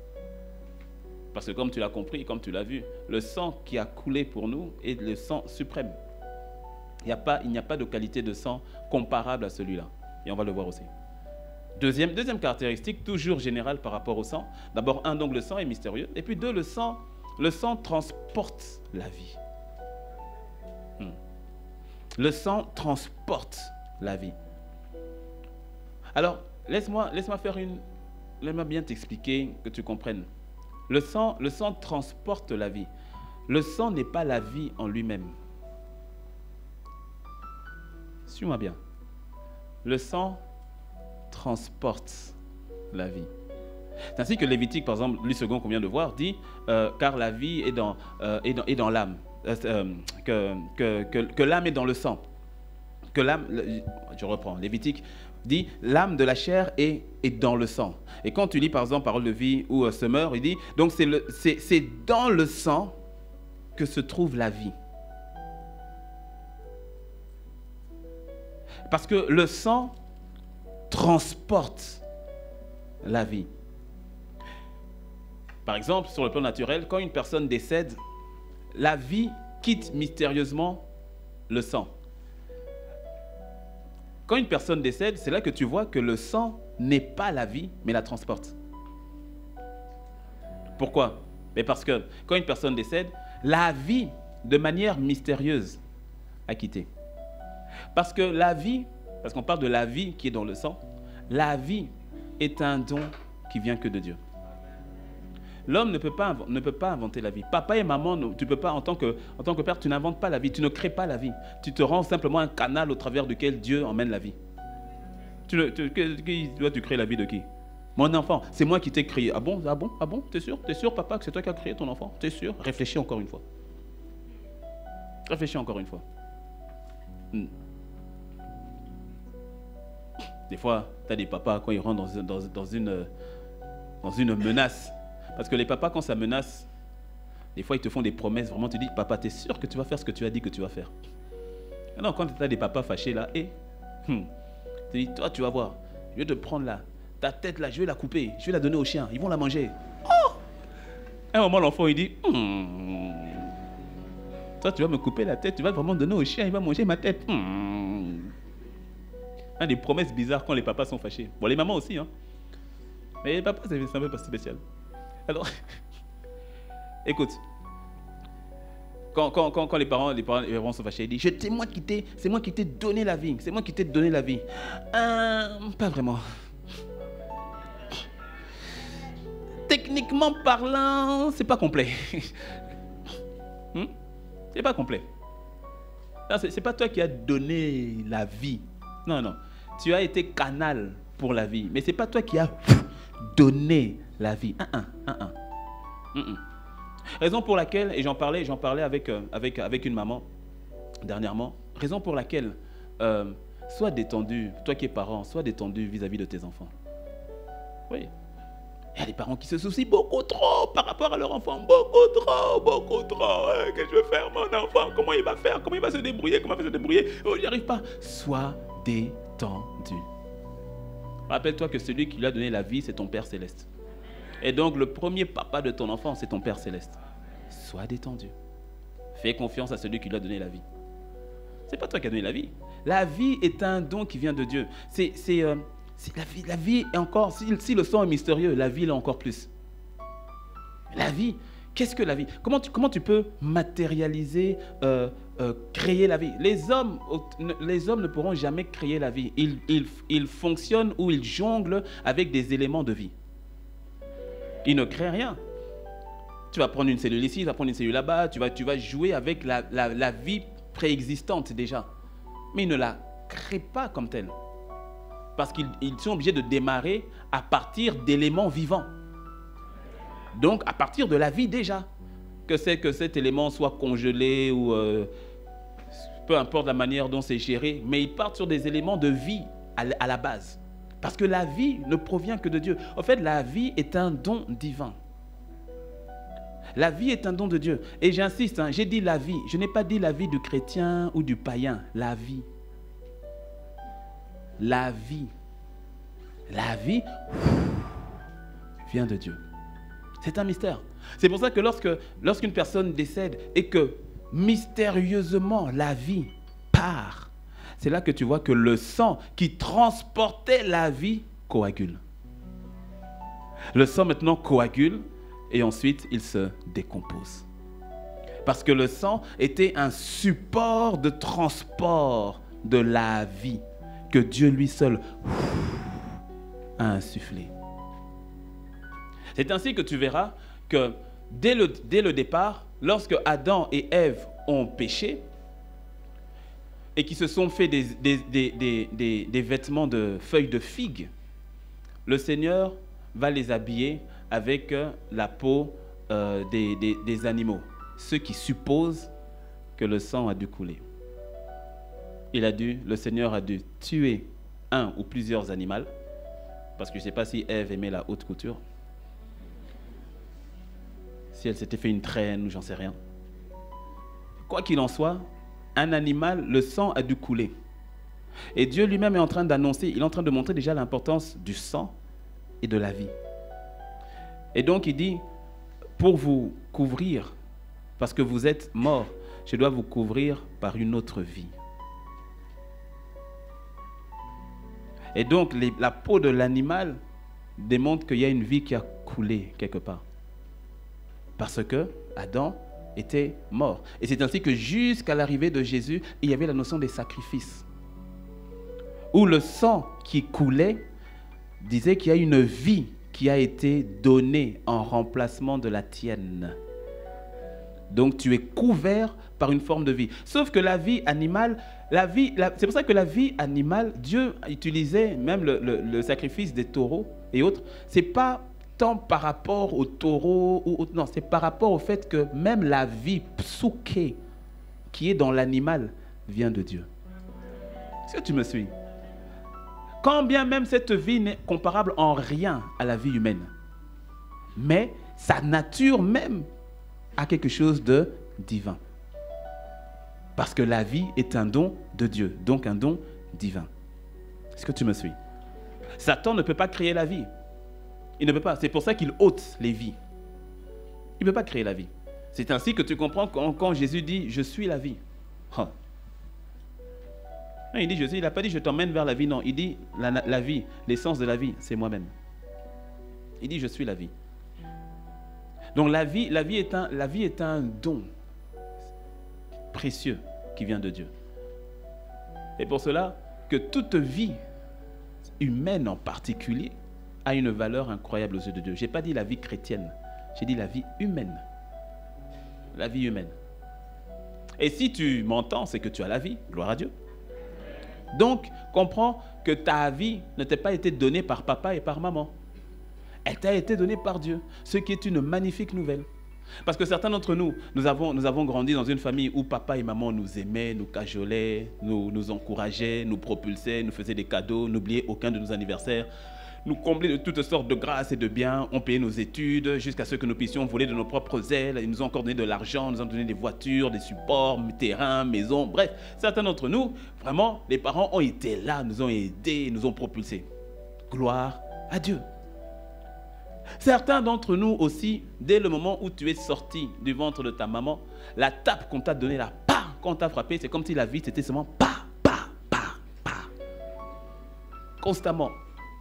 Parce que comme tu l'as compris, comme tu l'as vu, le sang qui a coulé pour nous est le sang suprême. Il n'y a pas de qualité de sang comparable à celui-là. Et on va le voir aussi. Deuxième caractéristique, toujours générale par rapport au sang. D'abord, donc le sang est mystérieux. Et puis 2, le sang transporte la vie. Le sang transporte la vie. Alors, laisse-moi bien t'expliquer, que tu comprennes. Le sang transporte la vie. Le sang n'est pas la vie en lui-même. Suis-moi bien. Le sang transporte la vie. C'est ainsi que Lévitique, par exemple, lui second qu'on vient de voir, dit car la vie est dans l'âme, que l'âme est dans le sang. Que l'âme, je reprends, Lévitique dit l'âme de la chair est dans le sang. Et quand tu lis par exemple Parole de vie ou Semeur, il dit donc c'est dans le sang que se trouve la vie. Parce que le sang transporte la vie. Par exemple, sur le plan naturel, quand une personne décède, la vie quitte mystérieusement le sang. Quand une personne décède, c'est là que tu vois que le sang n'est pas la vie, mais la transporte. Pourquoi ? Mais parce que quand une personne décède, la vie, de manière mystérieuse, a quitté. Parce que la vie, parce qu'on parle de la vie qui est dans le sang, la vie est un don qui vient que de Dieu. L'homme ne peut pas inventer la vie. Papa et maman, tu peux pas, en tant que père, tu n'inventes pas la vie, tu ne crées pas la vie. Tu te rends simplement un canal au travers duquel Dieu emmène la vie. Tu crées la vie de qui? Mon enfant, c'est moi qui t'ai créé. Ah bon? Ah bon? Ah bon? T'es sûr, papa, que c'est toi qui as créé ton enfant? T'es sûr? Réfléchis encore une fois. Réfléchis encore une fois. Des fois, tu as des papas, quand ils rentrent dans une menace. Parce que les papas, quand ça menace, des fois, ils te font des promesses. Vraiment, tu dis, papa, tu es sûr que tu vas faire ce que tu as dit que tu vas faire? Non, quand tu as des papas fâchés là, tu dis, toi, tu vas voir, je vais te prendre là, ta tête là, je vais la couper, je vais la donner aux chiens, ils vont la manger. Oh! À un moment, l'enfant, il dit, toi, tu vas me couper la tête, tu vas vraiment donner aux chiens, il va manger ma tête. Des promesses bizarres quand les papas sont fâchés. Bon, les mamans aussi, hein. Mais les papas, c'est un peu pas spécial. Alors, écoute, quand les parents sont fâchés, ils disent, c'est moi qui t'ai donné la vie, c'est moi qui t'ai donné la vie. Pas vraiment. Techniquement parlant, c'est pas complet. C'est pas complet. C'est pas toi qui as donné la vie. Non. Tu as été canal pour la vie, mais c'est pas toi qui as donné la vie. Raison pour laquelle, et j'en parlais avec une maman dernièrement, raison pour laquelle sois détendu, toi qui es parent, sois détendu vis-à-vis de tes enfants. Oui. Il y a des parents qui se soucient beaucoup trop par rapport à leur enfant. Beaucoup trop. Qu'est-ce que je vais faire, mon enfant? Comment il va faire? Comment il va se débrouiller? Oh, j'y arrive pas. Sois détendu. Rappelle-toi que celui qui lui a donné la vie, c'est ton Père Céleste. Et donc, le premier papa de ton enfant, c'est ton Père Céleste. Sois détendu. Fais confiance à celui qui lui a donné la vie. C'est pas toi qui as donné la vie. La vie est un don qui vient de Dieu. C'est la vie est encore, si le sang est mystérieux, la vie l'est encore plus. La vie, qu'est-ce que la vie? Comment tu peux matérialiser, créer la vie? Les hommes ne pourront jamais créer la vie. Ils fonctionnent ou ils jonglent avec des éléments de vie. Ils ne créent rien. Tu vas prendre une cellule ici, tu vas prendre une cellule là-bas, tu vas jouer avec la vie préexistante déjà. Mais ils ne la créent pas comme telle. Parce qu'ils sont obligés de démarrer à partir d'éléments vivants. Donc, à partir de la vie déjà. Que cet élément soit congelé ou peu importe la manière dont c'est géré, mais ils partent sur des éléments de vie à la base. Parce que la vie ne provient que de Dieu. En fait, la vie est un don divin. La vie est un don de Dieu. Et j'insiste, j'ai dit la vie. Je n'ai pas dit la vie du chrétien ou du païen. La vie. La vie vient de Dieu. C'est un mystère. C'est pour ça que lorsqu'une personne décède et que mystérieusement la vie part, c'est là que tu vois que le sang qui transportait la vie coagule. Le sang maintenant coagule et ensuite il se décompose. Parce que le sang était un support de transport de la vie que Dieu lui seul a insufflé. C'est ainsi que tu verras que dès le départ, lorsque Adam et Ève ont péché et qu'ils se sont fait des vêtements de feuilles de figue, le Seigneur va les habiller avec la peau des animaux, ce qui suppose que le sang a dû couler. Le Seigneur a dû tuer un ou plusieurs animaux, parce que je ne sais pas si Ève aimait la haute couture, si elle s'était fait une traîne ou j'en sais rien. Quoi qu'il en soit, un animal, le sang a dû couler. Et Dieu lui-même est en train d'annoncer, il est en train de montrer déjà l'importance du sang et de la vie. Et donc il dit, pour vous couvrir, parce que vous êtes morts, je dois vous couvrir par une autre vie. Et donc la peau de l'animal démontre qu'il y a une vie qui a coulé quelque part. Parce que Adam était mort. Et c'est ainsi que jusqu'à l'arrivée de Jésus, il y avait la notion des sacrifices. Où le sang qui coulait disait qu'il y a une vie qui a été donnée en remplacement de la tienne. Donc tu es couvert par une forme de vie. Sauf que la vie animale, c'est pour ça que la vie animale, Dieu utilisait même le sacrifice des taureaux et autres. C'est pas tant par rapport aux taureaux ou autres, non, c'est par rapport au fait que même la vie psuké qui est dans l'animal vient de Dieu. Est-ce que tu me suis? Quand bien même cette vie n'est comparable en rien à la vie humaine, mais sa nature même a quelque chose de divin. Parce que la vie est un don de Dieu, donc un don divin. Est-ce que tu me suis? Satan ne peut pas créer la vie. Il ne peut pas. C'est pour ça qu'il ôte les vies. Il ne peut pas créer la vie. C'est ainsi que tu comprends quand Jésus dit « Je suis la vie ». Non, il dit « Je suis ». Il n'a pas dit « Je t'emmène vers la vie ». Non, il dit la vie, l'essence de la vie, c'est moi-même. Il dit « Je suis la vie ». Donc la vie est un don précieux qui vient de Dieu. Et pour cela, que toute vie humaine en particulier a une valeur incroyable aux yeux de Dieu. Je n'ai pas dit la vie chrétienne, j'ai dit la vie humaine. La vie humaine. Et si tu m'entends, c'est que tu as la vie, gloire à Dieu. Donc, comprends que ta vie ne t'a pas été donnée par papa et par maman. Elle t'a été donnée par Dieu, ce qui est une magnifique nouvelle. Parce que certains d'entre nous, nous avons grandi dans une famille où papa et maman nous aimaient, nous cajolaient, nous encourageaient, nous propulsaient, nous faisaient des cadeaux, n'oubliaient aucun de nos anniversaires, nous comblaient de toutes sortes de grâces et de biens, on payait nos études jusqu'à ce que nous puissions voler de nos propres ailes. Ils nous ont encore donné de l'argent, nous ont donné des voitures, des supports, terrains, maisons, bref. Certains d'entre nous, vraiment, les parents ont été là, nous ont aidés, nous ont propulsés. Gloire à Dieu. Certains d'entre nous aussi, dès le moment où tu es sorti du ventre de ta maman, la tape qu'on t'a donnée là, quand on t'a frappé, c'est comme si la vie c'était seulement constamment.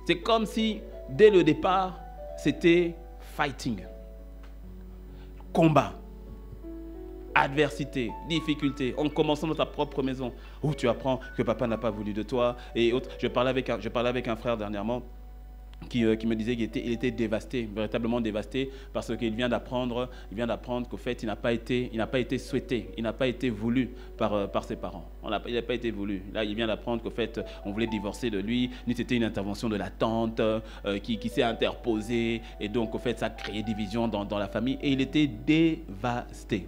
C'est comme si, dès le départ, c'était fighting, combat, adversité, difficulté, en commençant dans ta propre maison, où tu apprends que papa n'a pas voulu de toi et autres. Je parlais avec un frère dernièrement qui me disait qu'il était dévasté, véritablement dévasté, parce qu'il vient d'apprendre qu'au fait, il n'a pas été souhaité, il n'a pas été voulu par ses parents. Il n'a pas été voulu. Là, il vient d'apprendre qu'au fait, on voulait divorcer de lui. C'était une intervention de la tante qui s'est interposée, et donc, au fait, ça a créé division dans la famille, et il était dévasté.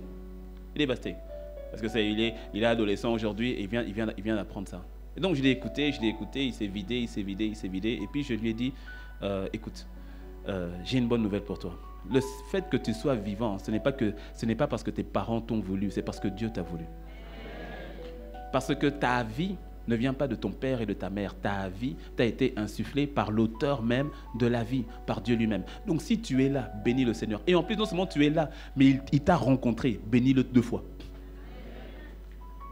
Dévasté. Parce que il est adolescent aujourd'hui, et il vient d'apprendre ça. Et donc, je l'ai écouté, il s'est vidé, et puis je lui ai dit, écoute, j'ai une bonne nouvelle pour toi. Le fait que tu sois vivant, ce n'est pas parce que tes parents t'ont voulu, c'est parce que Dieu t'a voulu. Parce que ta vie ne vient pas de ton père et de ta mère. Ta vie t'a été insufflée par l'auteur même de la vie, par Dieu lui-même. Donc si tu es là, bénis le Seigneur. Et en plus, non seulement tu es là, mais il t'a rencontré, bénis-le 2 fois.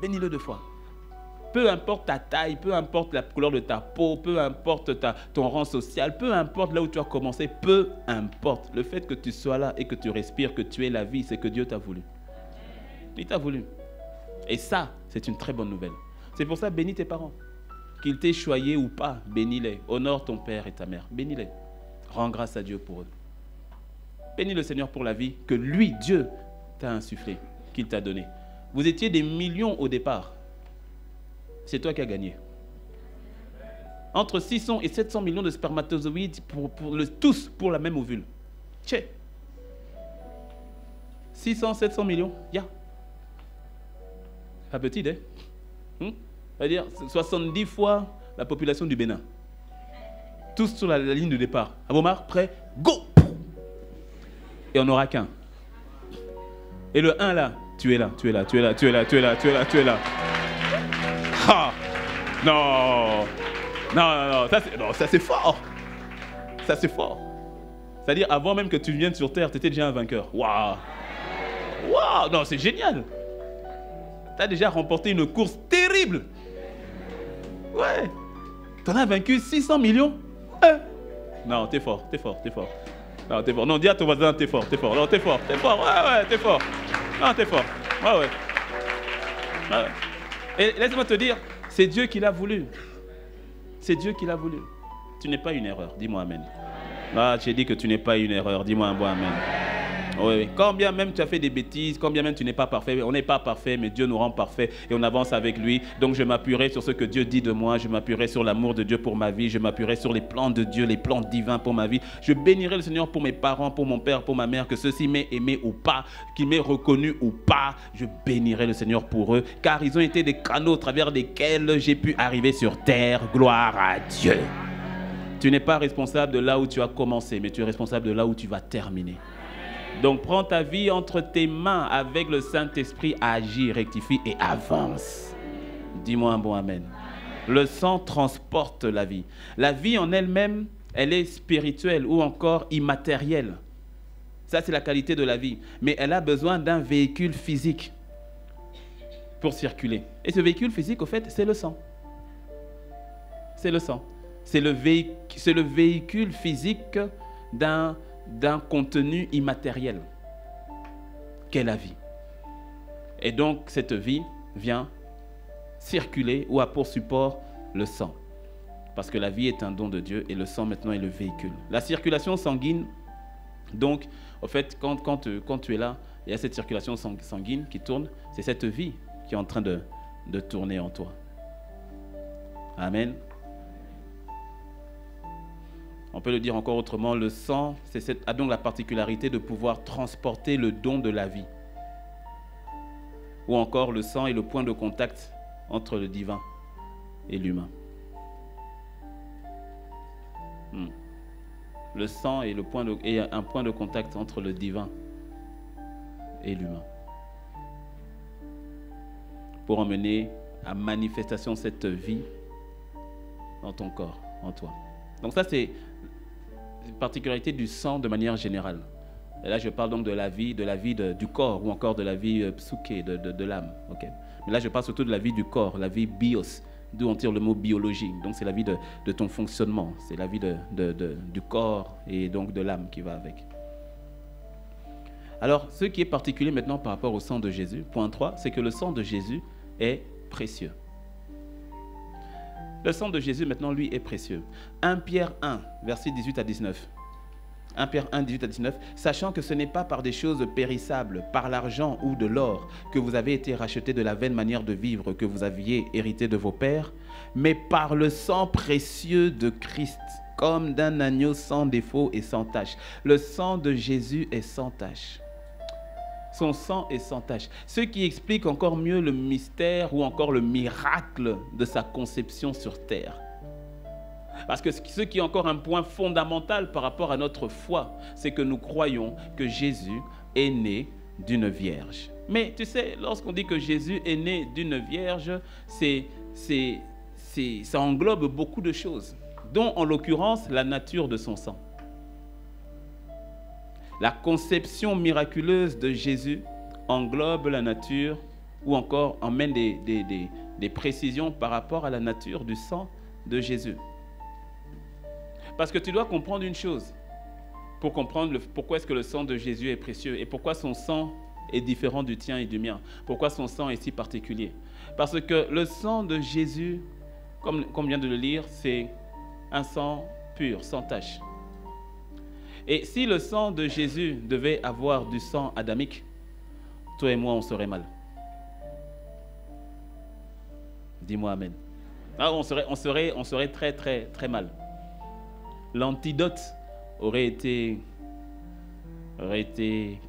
Bénis-le 2 fois. Peu importe ta taille, peu importe la couleur de ta peau, peu importe ton rang social, peu importe là où tu as commencé, peu importe. Le fait que tu sois là et que tu respires, que tu aies la vie, c'est que Dieu t'a voulu. Il t'a voulu. Et ça, c'est une très bonne nouvelle. C'est pour ça, bénis tes parents. Qu'ils t'aient choyé ou pas, bénis-les. Honore ton père et ta mère, bénis-les. Rends grâce à Dieu pour eux. Bénis le Seigneur pour la vie que lui, Dieu, t'a insufflée, qu'il t'a donnée. Vous étiez des millions au départ. C'est toi qui as gagné. Entre 600 et 700 millions de spermatozoïdes, tous pour la même ovule. Tchè. 600, 700 millions, Pas petit, C'est-à-dire 70 fois la population du Bénin. Tous sur la ligne de départ. Abomar, prêt, go! Et on n'aura qu'un. Et le 1 là, tu es là. Ah, non, ça c'est fort. Ça c'est fort. C'est-à-dire, avant même que tu viennes sur Terre, tu étais déjà un vainqueur. Waouh, non, c'est génial. Tu as déjà remporté une course terrible. Ouais. Tu en as vaincu 600 millions. Non, t'es fort. Non, t'es fort. Non, dis à ton voisin, t'es fort, t'es fort. Non, t'es fort, t'es fort. Ouais, t'es fort. Non, t'es fort. Ouais. Ouais. Et laisse-moi te dire, c'est Dieu qui l'a voulu. C'est Dieu qui l'a voulu. Tu n'es pas une erreur. Dis-moi amen. Ah, j'ai dit que tu n'es pas une erreur. Dis-moi un bon amen. Oui. Quand bien même tu as fait des bêtises, quand bien même tu n'es pas parfait, on n'est pas parfait, mais Dieu nous rend parfait et on avance avec lui. Donc je m'appuierai sur ce que Dieu dit de moi, je m'appuierai sur l'amour de Dieu pour ma vie, je m'appuierai sur les plans de Dieu, les plans divins pour ma vie. Je bénirai le Seigneur pour mes parents, pour mon père, pour ma mère, que ceux-ci m'aient aimé ou pas, qu'ils m'aient reconnu ou pas. Je bénirai le Seigneur pour eux, car ils ont été des canaux au travers desquels j'ai pu arriver sur terre. Gloire à Dieu. Tu n'es pas responsable de là où tu as commencé, mais tu es responsable de là où tu vas terminer. Donc prends ta vie entre tes mains avec le Saint-Esprit, agis, rectifie et avance. Dis-moi un bon amen. Le sang transporte la vie. La vie en elle-même, elle est spirituelle ou encore immatérielle. Ça, c'est la qualité de la vie. Mais elle a besoin d'un véhicule physique pour circuler. Et ce véhicule physique, au fait, c'est le sang. C'est le sang. C'est le véhicule physique d'un contenu immatériel qu'est la vie. Et donc, cette vie vient circuler ou a pour support le sang. Parce que la vie est un don de Dieu et le sang maintenant est le véhicule. La circulation sanguine, donc, au fait, quand tu es là, il y a cette circulation sanguine qui tourne, c'est cette vie qui est en train de tourner en toi. Amen. On peut le dire encore autrement, le sang a donc la particularité de pouvoir transporter le don de la vie. Ou encore, le sang est le point de contact entre le divin et l'humain. Le sang est un point de contact entre le divin et l'humain. Pour emmener à manifestation cette vie dans ton corps, en toi. Donc ça, c'est une particularité du sang de manière générale. Et là, je parle donc de la vie du corps ou encore de la vie psyché, de l'âme. Okay. Mais là, je parle surtout de la vie du corps, la vie bios, d'où on tire le mot biologie. Donc, c'est la vie de ton fonctionnement. C'est la vie du corps et donc de l'âme qui va avec. Alors, ce qui est particulier maintenant par rapport au sang de Jésus, point 3, c'est que le sang de Jésus est précieux. Le sang de Jésus, maintenant, lui, est précieux. 1 Pierre 1, versets 18 à 19. 1 Pierre 1, 18 à 19. Sachant que ce n'est pas par des choses périssables, par l'argent ou de l'or, que vous avez été rachetés de la vaine manière de vivre que vous aviez hérité de vos pères, mais par le sang précieux de Christ, comme d'un agneau sans défaut et sans tache. Le sang de Jésus est sans tache. Son sang est sans tache. Ce qui explique encore mieux le mystère ou encore le miracle de sa conception sur terre. Parce que ce qui est encore un point fondamental par rapport à notre foi, c'est que nous croyons que Jésus est né d'une vierge. Mais tu sais, lorsqu'on dit que Jésus est né d'une vierge, ça englobe beaucoup de choses, dont en l'occurrence la nature de son sang. La conception miraculeuse de Jésus englobe la nature ou encore emmène des précisions par rapport à la nature du sang de Jésus. Parce que tu dois comprendre une chose pour comprendre pourquoi est-ce que le sang de Jésus est précieux et pourquoi son sang est différent du tien et du mien. Pourquoi son sang est si particulier. Parce que le sang de Jésus, comme on vient de le lire, c'est un sang pur, sans tache. Et si le sang de Jésus devait avoir du sang adamique, toi et moi, on serait mal. Dis-moi amen. Ah, on serait très, très, très mal. L'antidote aurait été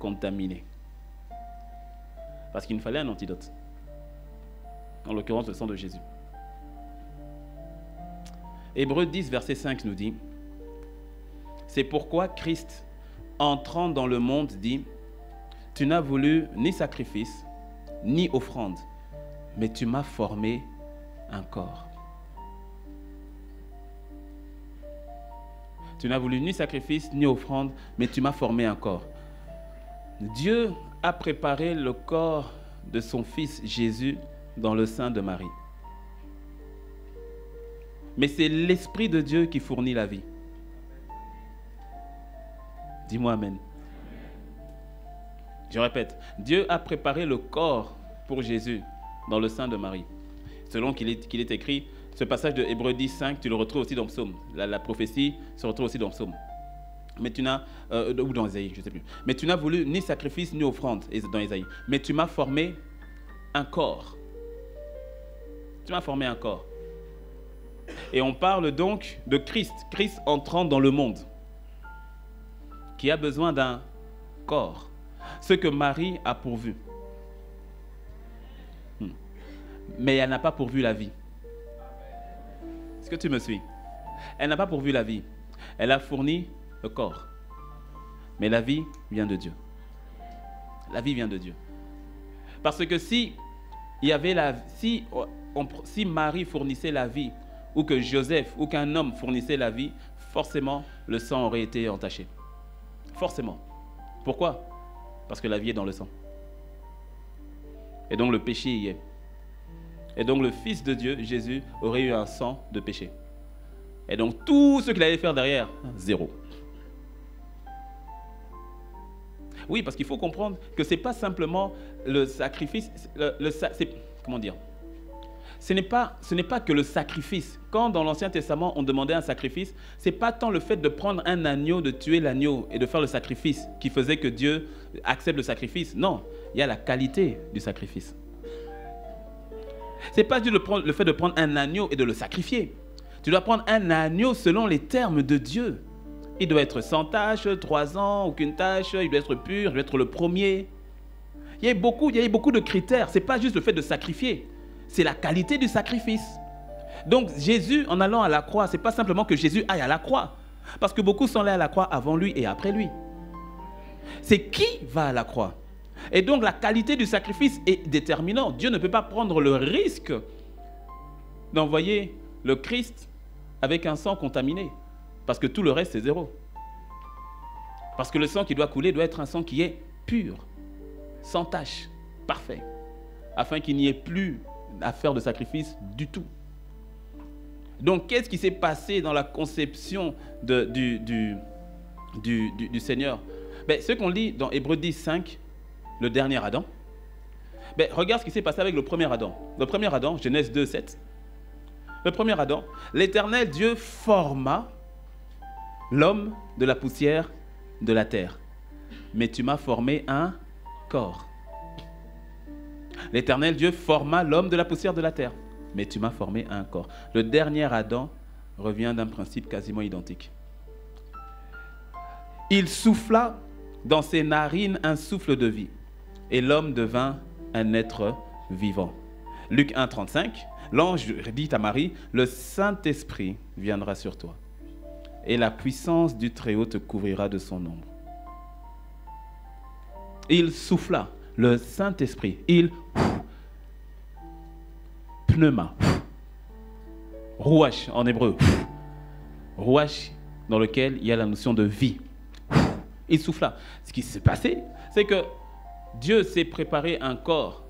contaminé. Parce qu'il nous fallait un antidote. En l'occurrence, le sang de Jésus. Hébreux 10, verset 5 nous dit: c'est pourquoi Christ, entrant dans le monde, dit: tu n'as voulu ni sacrifice, ni offrande, mais tu m'as formé un corps. Tu n'as voulu ni sacrifice, ni offrande, mais tu m'as formé un corps. Dieu a préparé le corps de son Fils Jésus dans le sein de Marie. Mais c'est l'Esprit de Dieu qui fournit la vie. Dis-moi amen. Je répète, Dieu a préparé le corps pour Jésus dans le sein de Marie. Selon qu'il est écrit, ce passage de Hébreux 10, 5, tu le retrouves aussi dans Psaume. La prophétie se retrouve aussi dans Psaume. Mais tu n'as, ou dans Isaïe, je ne sais plus. Mais tu n'as voulu ni sacrifice ni offrande dans Isaïe. Mais tu m'as formé un corps. Tu m'as formé un corps. Et on parle donc de Christ. Christ entrant dans le monde. Qui a besoin d'un corps. Ce que Marie a pourvu. Mais elle n'a pas pourvu la vie. Est-ce que tu me suis? Elle n'a pas pourvu la vie. Elle a fourni le corps. Mais la vie vient de Dieu. La vie vient de Dieu. Parce que si Marie fournissait la vie, ou que Joseph, ou qu'un homme fournissait la vie, forcément, le sang aurait été entaché. Forcément. Pourquoi? Parce que la vie est dans le sang. Et donc le péché y est. Et donc le Fils de Dieu, Jésus, aurait eu un sang de péché. Et donc tout ce qu'il allait faire derrière, zéro. Oui, parce qu'il faut comprendre que ce n'est pas simplement le sacrifice, comment dire? Ce n'est pas que le sacrifice. Quand dans l'Ancien Testament, on demandait un sacrifice, ce n'est pas tant le fait de prendre un agneau, de tuer l'agneau et de faire le sacrifice qui faisait que Dieu accepte le sacrifice. Non, il y a la qualité du sacrifice. Ce n'est pas juste le fait de prendre un agneau et de le sacrifier. Tu dois prendre un agneau selon les termes de Dieu. Il doit être sans tache, 3 ans, aucune tache, il doit être pur, il doit être le premier. Il y a beaucoup de critères. Ce n'est pas juste le fait de sacrifier. C'est la qualité du sacrifice. Donc Jésus, en allant à la croix, ce n'est pas simplement que Jésus aille à la croix. Parce que beaucoup sont allés à la croix avant lui et après lui. C'est qui va à la croix. Et donc la qualité du sacrifice est déterminante. Dieu ne peut pas prendre le risque d'envoyer le Christ avec un sang contaminé. Parce que tout le reste, c'est zéro. Parce que le sang qui doit couler doit être un sang qui est pur, sans tache, parfait. Afin qu'il n'y ait plus à faire de sacrifice du tout. Donc, qu'est-ce qui s'est passé dans la conception du Seigneur? Ce qu'on lit dans Hébreux 10, 5, le dernier Adam. Regarde ce qui s'est passé avec le premier Adam. Le premier Adam, Genèse 2, 7. Le premier Adam, l'Éternel Dieu forma l'homme de la poussière de la terre. Mais tu m'as formé un corps. L'Éternel Dieu forma l'homme de la poussière de la terre. Mais tu m'as formé un corps. Le dernier Adam revient d'un principe quasiment identique. Il souffla dans ses narines un souffle de vie. Et l'homme devint un être vivant. Luc 1, 35. L'ange dit à Marie, le Saint-Esprit viendra sur toi. Et la puissance du Très-Haut te couvrira de son ombre. Il souffla, le Saint-Esprit, pneuma, rouach en hébreu, rouach dans lequel il y a la notion de vie. Il souffla. Ce qui s'est passé, c'est que Dieu s'est préparé un corps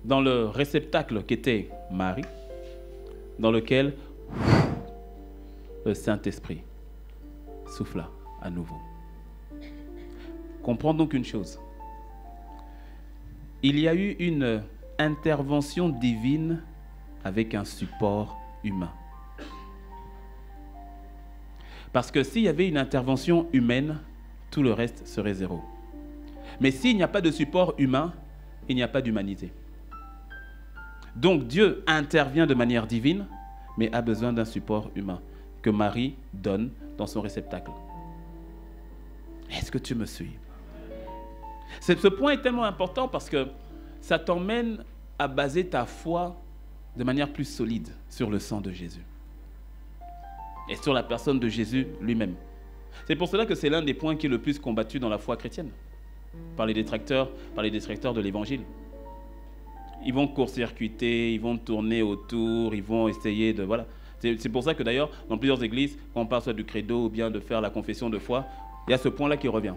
dans le réceptacle qu'était Marie, dans lequel le Saint-Esprit souffla à nouveau. Comprends donc une chose. Il y a eu une intervention divine avec un support humain. Parce que s'il y avait une intervention humaine, tout le reste serait zéro. Mais s'il n'y a pas de support humain, il n'y a pas d'humanité. Donc Dieu intervient de manière divine, mais a besoin d'un support humain que Marie donne dans son réceptacle. Est-ce que tu me suis? Ce point est tellement important parce que ça t'emmène à baser ta foi de manière plus solide sur le sang de Jésus et sur la personne de Jésus lui-même. C'est pour cela que c'est l'un des points qui est le plus combattu dans la foi chrétienne par les détracteurs de l'évangile. Ils vont court-circuiter, ils vont tourner autour, ils vont essayer de... Voilà. C'est pour ça que d'ailleurs, dans plusieurs églises, quand on parle soit du credo ou bien de faire la confession de foi, il y a ce point-là qui revient.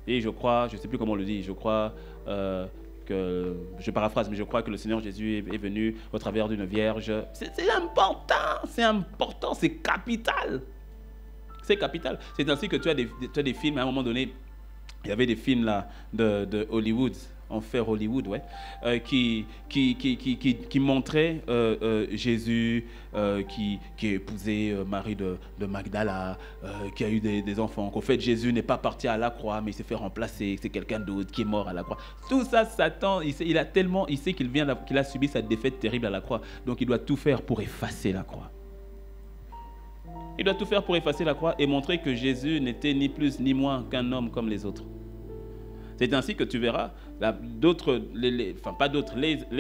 Et je crois, je ne sais plus comment on le dit, je crois que, je paraphrase, mais je crois que le Seigneur Jésus est venu au travers d'une vierge. C'est important, c'est capital. C'est capital. C'est ainsi que tu as des films, à un moment donné, il y avait des films là, de Hollywood, Enfer Hollywood, ouais, qui montraient Jésus qui a épousé Marie de Magdala, qui a eu des enfants. Qu'en fait, Jésus n'est pas parti à la croix, mais il s'est fait remplacer. C'est quelqu'un d'autre qui est mort à la croix. Tout ça, Satan, il sait qu'il a subi cette défaite terrible à la croix. Donc, il doit tout faire pour effacer la croix. Il doit tout faire pour effacer la croix et montrer que Jésus n'était ni plus ni moins qu'un homme comme les autres. C'est ainsi que tu verras, les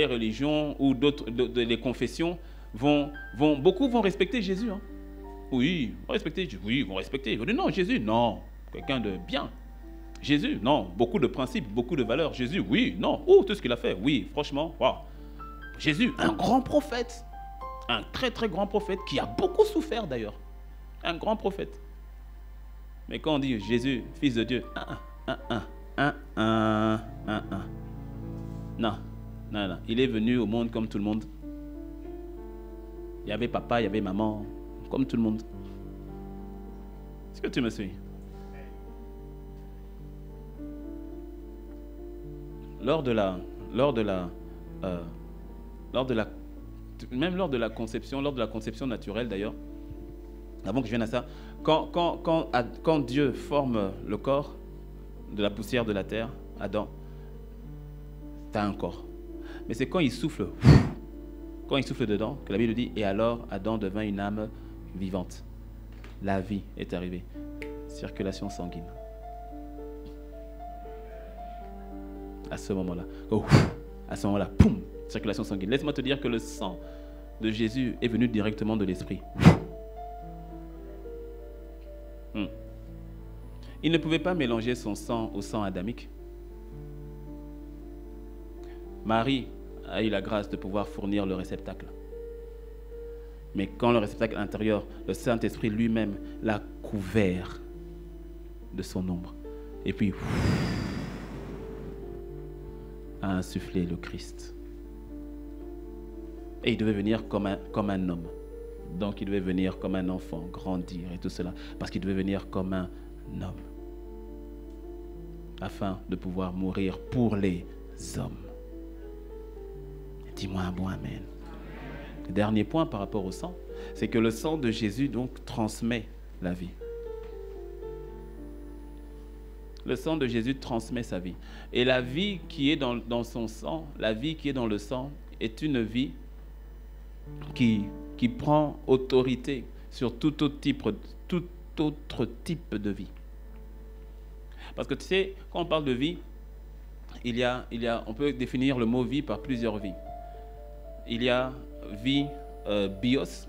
religions ou les confessions beaucoup vont respecter Jésus. Hein. Oui, vont respecter Jésus. Oui, vont respecter. Ils vont dire non, Jésus, non, quelqu'un de bien. Jésus, non, beaucoup de principes, beaucoup de valeurs. Jésus, oui, non, tout ce qu'il a fait, oui, franchement, wow. Jésus, un grand prophète, un très très grand prophète qui a beaucoup souffert d'ailleurs, un grand prophète. Mais quand on dit Jésus, fils de Dieu, non, il est venu au monde comme tout le monde. Il y avait papa, il y avait maman, comme tout le monde. Est-ce que tu me suis? Lors de la conception naturelle d'ailleurs, avant que je vienne à ça, quand Dieu forme le corps de la poussière de la terre, Adam, tu as un corps. Mais c'est quand il souffle dedans, que la Bible dit, et alors Adam devint une âme vivante. La vie est arrivée. Circulation sanguine. À ce moment-là, poum, circulation sanguine. Laisse-moi te dire que le sang de Jésus est venu directement de l'Esprit. Il ne pouvait pas mélanger son sang au sang adamique. Marie a eu la grâce de pouvoir fournir le réceptacle. Mais quand le réceptacle intérieur, le Saint-Esprit lui-même l'a couvert de son ombre. Et puis, a insufflé le Christ. Et il devait venir comme un homme. Donc il devait venir comme un enfant, grandir et tout cela. Parce qu'il devait venir comme un homme. Afin de pouvoir mourir pour les hommes. Dis-moi un bon amen. Le dernier point par rapport au sang, c'est que le sang de Jésus donc transmet la vie. Le sang de Jésus transmet sa vie. Et la vie qui est dans son sang, la vie qui est dans le sang, est une vie qui prend autorité sur tout autre type de vie. Parce que tu sais, quand on parle de vie, on peut définir le mot vie par plusieurs vies. Il y a vie bios,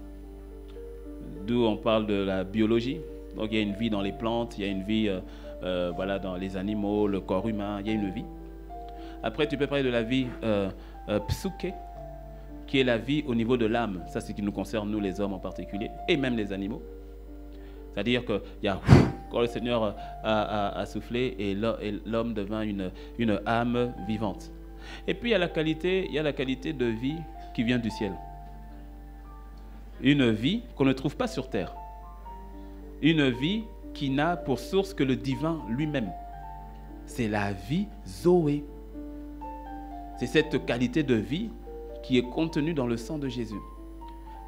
d'où on parle de la biologie. Donc il y a une vie dans les plantes, il y a une vie dans les animaux, le corps humain, il y a une vie. Après, tu peux parler de la vie psyché, qui est la vie au niveau de l'âme. Ça, c'est ce qui nous concerne, nous les hommes en particulier, et même les animaux. C'est-à-dire que quand le Seigneur a soufflé et l'homme devint une âme vivante. Et puis il y a la qualité de vie qui vient du ciel. Une vie qu'on ne trouve pas sur terre. Une vie qui n'a pour source que le divin lui-même. C'est la vie Zoé. C'est cette qualité de vie qui est contenue dans le sang de Jésus.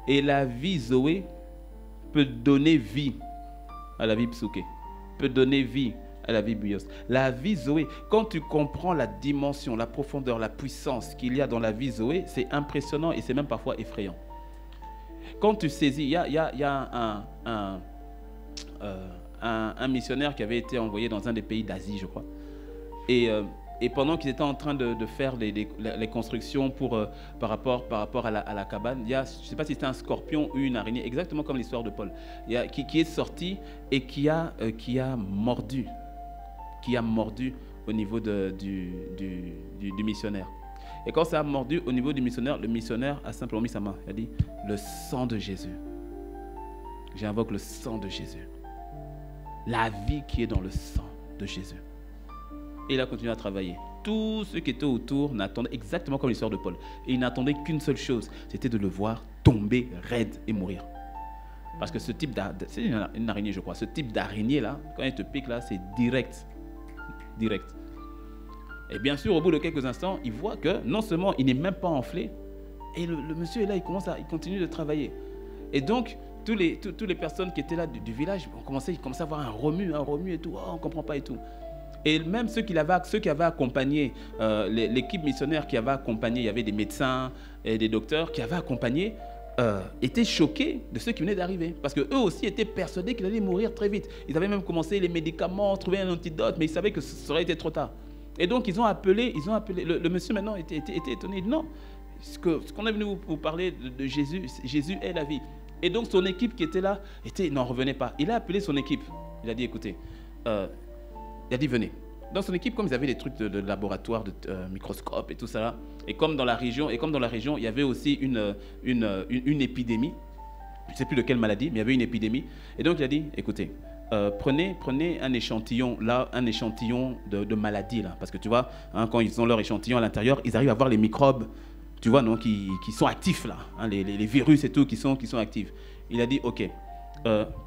Et la vie Zoé peut donner vie à la vie psyché, peut donner vie à la vie bios. La vie Zoé, quand tu comprends la dimension, la profondeur, la puissance qu'il y a dans la vie Zoé, c'est impressionnant et c'est même parfois effrayant. Quand tu saisis, il y a un missionnaire qui avait été envoyé dans un des pays d'Asie, je crois. Et pendant qu'ils étaient en train de faire les constructions par rapport à la cabane, il y a, je ne sais pas si c'était un scorpion ou une araignée, exactement comme l'histoire de Paul, qui est sorti et qui a mordu au niveau du missionnaire. Et quand ça a mordu au niveau du missionnaire, le missionnaire a simplement mis sa main. Il a dit, le sang de Jésus. J'invoque le sang de Jésus. La vie qui est dans le sang de Jésus. Et il a continué à travailler. Tous ceux qui étaient autour n'attendaient exactement comme l'histoire de Paul. Et ils n'attendaient qu'une seule chose, c'était de le voir tomber raide et mourir. Parce que ce type d'araignée, c'est une araignée, je crois. Ce type d'araignée-là, quand elle te pique, là, c'est direct. Direct. Et bien sûr, au bout de quelques instants, il voit que non seulement il n'est même pas enflé, et le monsieur est là, il continue de travailler. Et donc, toutes les personnes qui étaient là du village ont commencé à avoir un remue et tout. Oh, on ne comprend pas et tout. Et même ceux qui avaient accompagné, l'équipe missionnaire qui avait accompagné, il y avait des médecins et des docteurs qui avaient accompagné, étaient choqués de ceux qui venaient d'arriver. Parce qu'eux aussi étaient persuadés qu'il allait mourir très vite. Ils avaient même commencé les médicaments, trouvé un antidote, mais ils savaient que ça aurait été trop tard. Et donc, ils ont appelé le monsieur maintenant était étonné. Non, ce qu'on est venu vous parler de Jésus, Jésus est la vie. Et donc, son équipe qui était là, n'en revenait pas. Il a appelé son équipe. Il a dit, écoutez, il a dit, venez. Dans son équipe, comme ils avaient des trucs de laboratoire, de microscope et tout ça, et comme dans la région, il y avait aussi une épidémie. Je ne sais plus de quelle maladie, mais il y avait une épidémie. Et donc, il a dit, écoutez, prenez un échantillon de maladie, là, parce que tu vois, hein, quand ils ont leur échantillon à l'intérieur, ils arrivent à voir les microbes, tu vois, non, qui sont actifs là, hein, les virus et tout qui sont actifs. Il a dit, ok,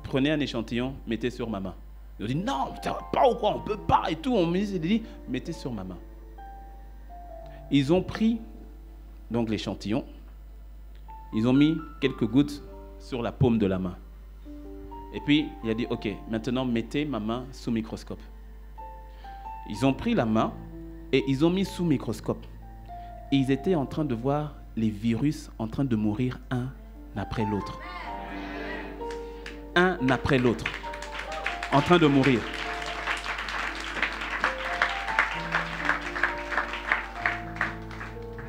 prenez un échantillon, mettez sur ma main. Ils ont dit, non, ça va pas ou quoi, on peut pas et tout. On me dit, mettez sur ma main. Ils ont pris donc l'échantillon, ils ont mis quelques gouttes sur la paume de la main. Et puis, il a dit, ok, maintenant mettez ma main sous microscope. Ils ont pris la main et ils ont mis sous microscope. Et ils étaient en train de voir les virus en train de mourir un après l'autre. Un après l'autre. En train de mourir.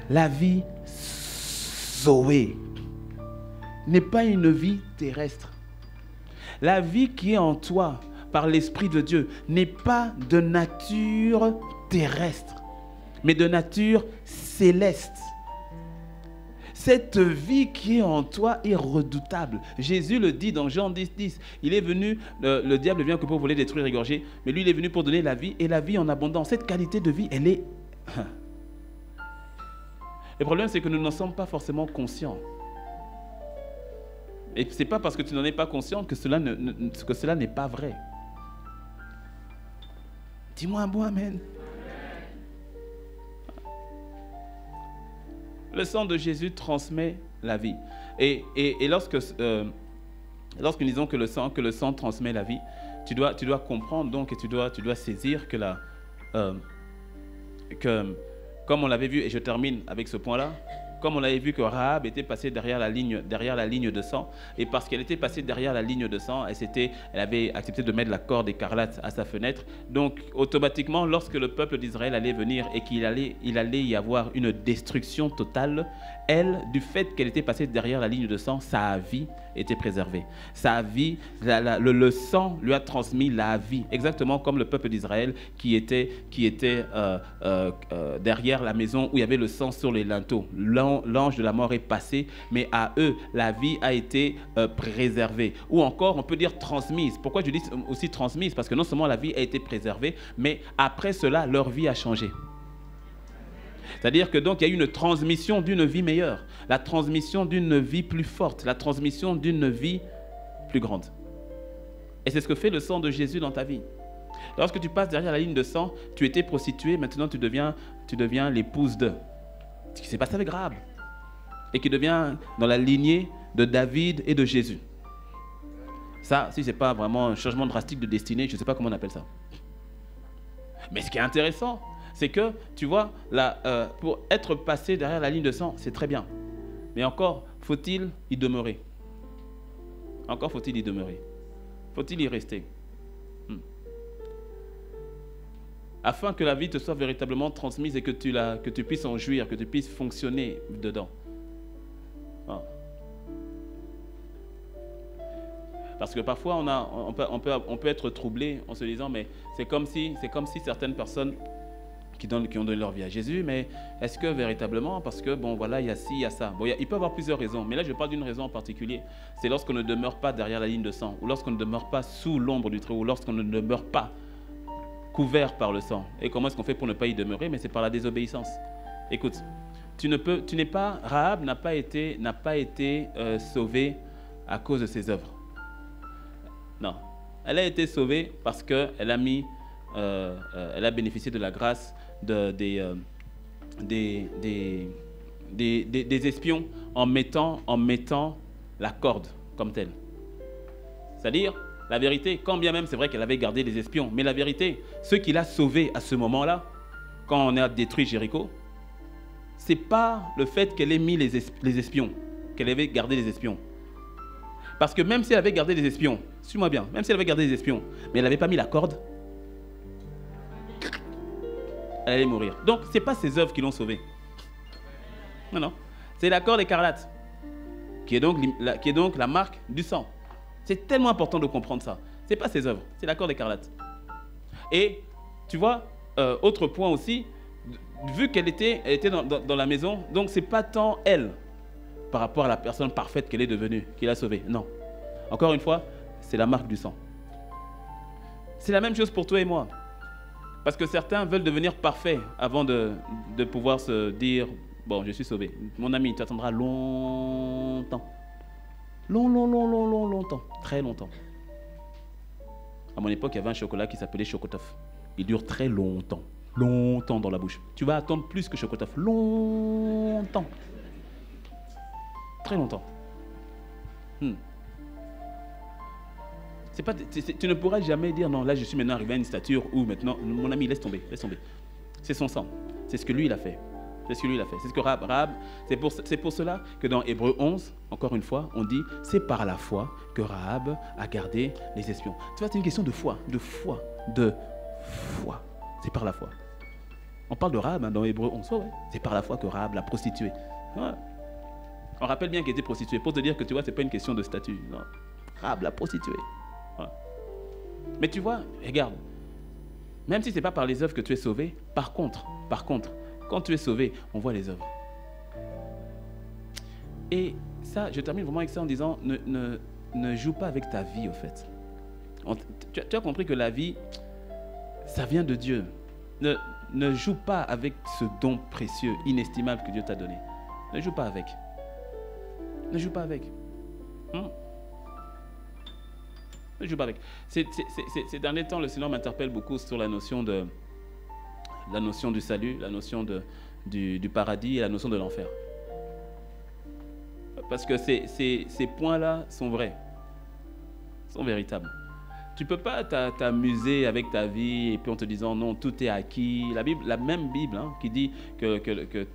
La vie sauvée n'est pas une vie terrestre. La vie qui est en toi par l'Esprit de Dieu n'est pas de nature terrestre, mais de nature céleste. Cette vie qui est en toi est redoutable. Jésus le dit dans Jean 10:10. Il est venu, le diable vient que pour voler, détruire, égorger, mais lui il est venu pour donner la vie et la vie en abondance. Cette qualité de vie, elle est... Le problème, c'est que nous n'en sommes pas forcément conscients. Et ce n'est pas parce que tu n'en es pas conscient que cela n'est pas vrai. Dis-moi un bon amen. Le sang de Jésus transmet la vie. Et lorsque nous disons que le sang transmet la vie, tu dois comprendre donc et tu dois saisir que comme on l'avait vu, et je termine avec ce point-là, comme on l'avait vu que Rahab était passée derrière la ligne de sang, et parce qu'elle était passée derrière la ligne de sang, elle avait accepté de mettre la corde écarlate à sa fenêtre. Donc, automatiquement, lorsque le peuple d'Israël allait venir et qu'il allait y avoir une destruction totale, elle, du fait qu'elle était passée derrière la ligne de sang, sa vie était préservée. Sa vie, le sang lui a transmis la vie, exactement comme le peuple d'Israël qui était derrière la maison où il y avait le sang sur les linteaux. L'ange de la mort est passé, mais à eux, la vie a été préservée. Ou encore, on peut dire transmise. Pourquoi je dis aussi transmise? Parce que non seulement la vie a été préservée, mais après cela, leur vie a changé. C'est-à-dire que donc il y a eu une transmission d'une vie meilleure, la transmission d'une vie plus forte, la transmission d'une vie plus grande. Et c'est ce que fait le sang de Jésus dans ta vie. Lorsque tu passes derrière la ligne de sang, tu étais prostituée, maintenant tu deviens l'épouse de... Ce qui s'est passé avec Rahab. Et qui devient dans la lignée de David et de Jésus. Ça, si ce n'est pas vraiment un changement drastique de destinée, je ne sais pas comment on appelle ça. Mais ce qui est intéressant, c'est que, tu vois, pour être passé derrière la ligne de sang, c'est très bien. Mais encore, faut-il y demeurer? Encore faut-il y demeurer? Faut-il y rester? Afin que la vie te soit véritablement transmise et que tu puisses en jouir, que tu puisses fonctionner dedans. Ah. Parce que parfois, on peut être troublé en se disant, mais c'est comme si certaines personnes qui ont donné leur vie à Jésus, mais est-ce que véritablement, parce que bon voilà, il y a ci, il y a ça. Bon, il peut y avoir plusieurs raisons, mais là je parle d'une raison en particulier. C'est lorsqu'on ne demeure pas derrière la ligne de sang, ou lorsqu'on ne demeure pas sous l'ombre du Très-Haut, ou lorsqu'on ne demeure pas couvert par le sang. Et comment est-ce qu'on fait pour ne pas y demeurer? Mais c'est par la désobéissance. Écoute, Rahab n'a pas été sauvée à cause de ses œuvres. Non. Elle a été sauvée parce qu'elle a elle a bénéficié de la grâce des espions en mettant la corde comme telle. C'est-à-dire, la vérité, quand bien même c'est vrai qu'elle avait gardé les espions, mais la vérité, ce qui l'a sauvée à ce moment-là, quand on a détruit Jéricho, c'est pas le fait qu'elle ait mis les espions, qu'elle avait gardé les espions. Parce que même si elle avait gardé les espions, suis-moi bien, même si elle avait gardé les espions, mais elle n'avait pas mis la corde, elle allait mourir. Donc, ce n'est pas ses œuvres qui l'ont sauvée. Non, non. C'est la corde écarlate, qui est donc la marque du sang. C'est tellement important de comprendre ça. Ce n'est pas ses œuvres, c'est la corde écarlate. Et, tu vois, autre point aussi, vu qu'elle était dans la maison, donc ce n'est pas tant elle, par rapport à la personne parfaite qu'elle est devenue, qui l'a sauvée. Non. Encore une fois, c'est la marque du sang. C'est la même chose pour toi et moi. Parce que certains veulent devenir parfaits avant de pouvoir se dire « Bon, je suis sauvé. » Mon ami, tu attendras longtemps. Longtemps. Très longtemps. À mon époque, il y avait un chocolat qui s'appelait Chocotoff. Il dure très longtemps. Longtemps dans la bouche. Tu vas attendre plus que Chocotoff. Longtemps. Très longtemps. Tu ne pourras jamais dire non, là je suis maintenant arrivé à une stature où maintenant, mon ami, laisse tomber. C'est son sang. C'est ce que lui il a fait. C'est ce que Rahab, c'est pour cela que dans Hébreux 11, encore une fois, on dit c'est par la foi que Rahab a gardé les espions. Tu vois, c'est une question de foi. C'est par la foi. On parle de Rahab dans Hébreux 11. Ouais. C'est par la foi que Rahab l'a prostituée. Ouais. On rappelle bien qu'elle était prostituée pour te dire que tu vois, c'est pas une question de statut. Non. Rahab l'a prostituée. Ouais. Mais tu vois, regarde, même si ce n'est pas par les œuvres que tu es sauvé, par contre, quand tu es sauvé, on voit les œuvres. Et ça, je termine vraiment avec ça en disant, ne joue pas avec ta vie, au fait. Tu as compris que la vie, ça vient de Dieu. Ne joue pas avec ce don précieux, inestimable que Dieu t'a donné. Ne joue pas avec. Ne joue pas avec. Ne joue pas avec. Ces derniers temps, le Seigneur m'interpelle beaucoup sur la notion du salut, la notion du paradis et la notion de l'enfer. Parce que ces points-là sont vrais, sont véritables. Tu ne peux pas t'amuser avec ta vie et puis en te disant non, tout est acquis. La même Bible qui dit que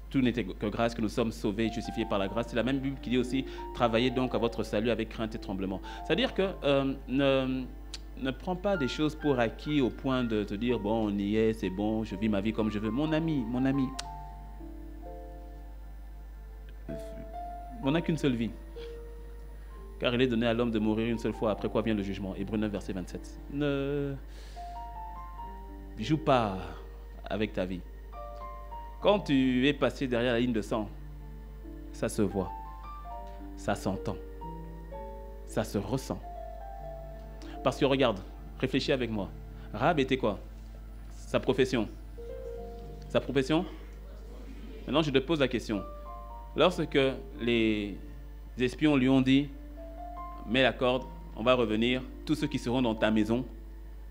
tout n'était que grâce, que nous sommes sauvés, justifiés par la grâce. C'est la même Bible qui dit aussi travaillez donc à votre salut avec crainte et tremblement. C'est-à-dire que ne prends pas des choses pour acquis au point de te dire bon, on y est, c'est bon, je vis ma vie comme je veux. Mon ami, on n'a qu'une seule vie. Car il est donné à l'homme de mourir une seule fois, après quoi vient le jugement. Hébreux 9, verset 27. Ne joue pas avec ta vie. Quand tu es passé derrière la ligne de sang, ça se voit, ça s'entend, ça se ressent. Parce que regarde, réfléchis avec moi. Rahab était quoi? Sa profession. Sa profession? Maintenant, je te pose la question. Lorsque les espions lui ont dit mets la corde, on va revenir, tous ceux qui seront dans ta maison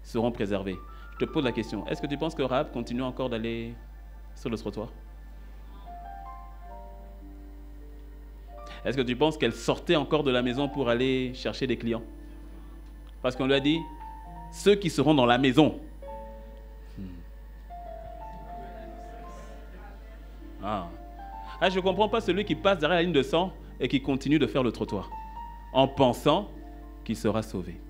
seront préservés. Je te pose la question, est-ce que tu penses que Rahab continue encore d'aller sur le trottoir? Est-ce que tu penses qu'elle sortait encore de la maison pour aller chercher des clients? Parce qu'on lui a dit, ceux qui seront dans la maison. Je ne comprends pas celui qui passe derrière la ligne de sang et qui continue de faire le trottoir en pensant qu'il sera sauvé.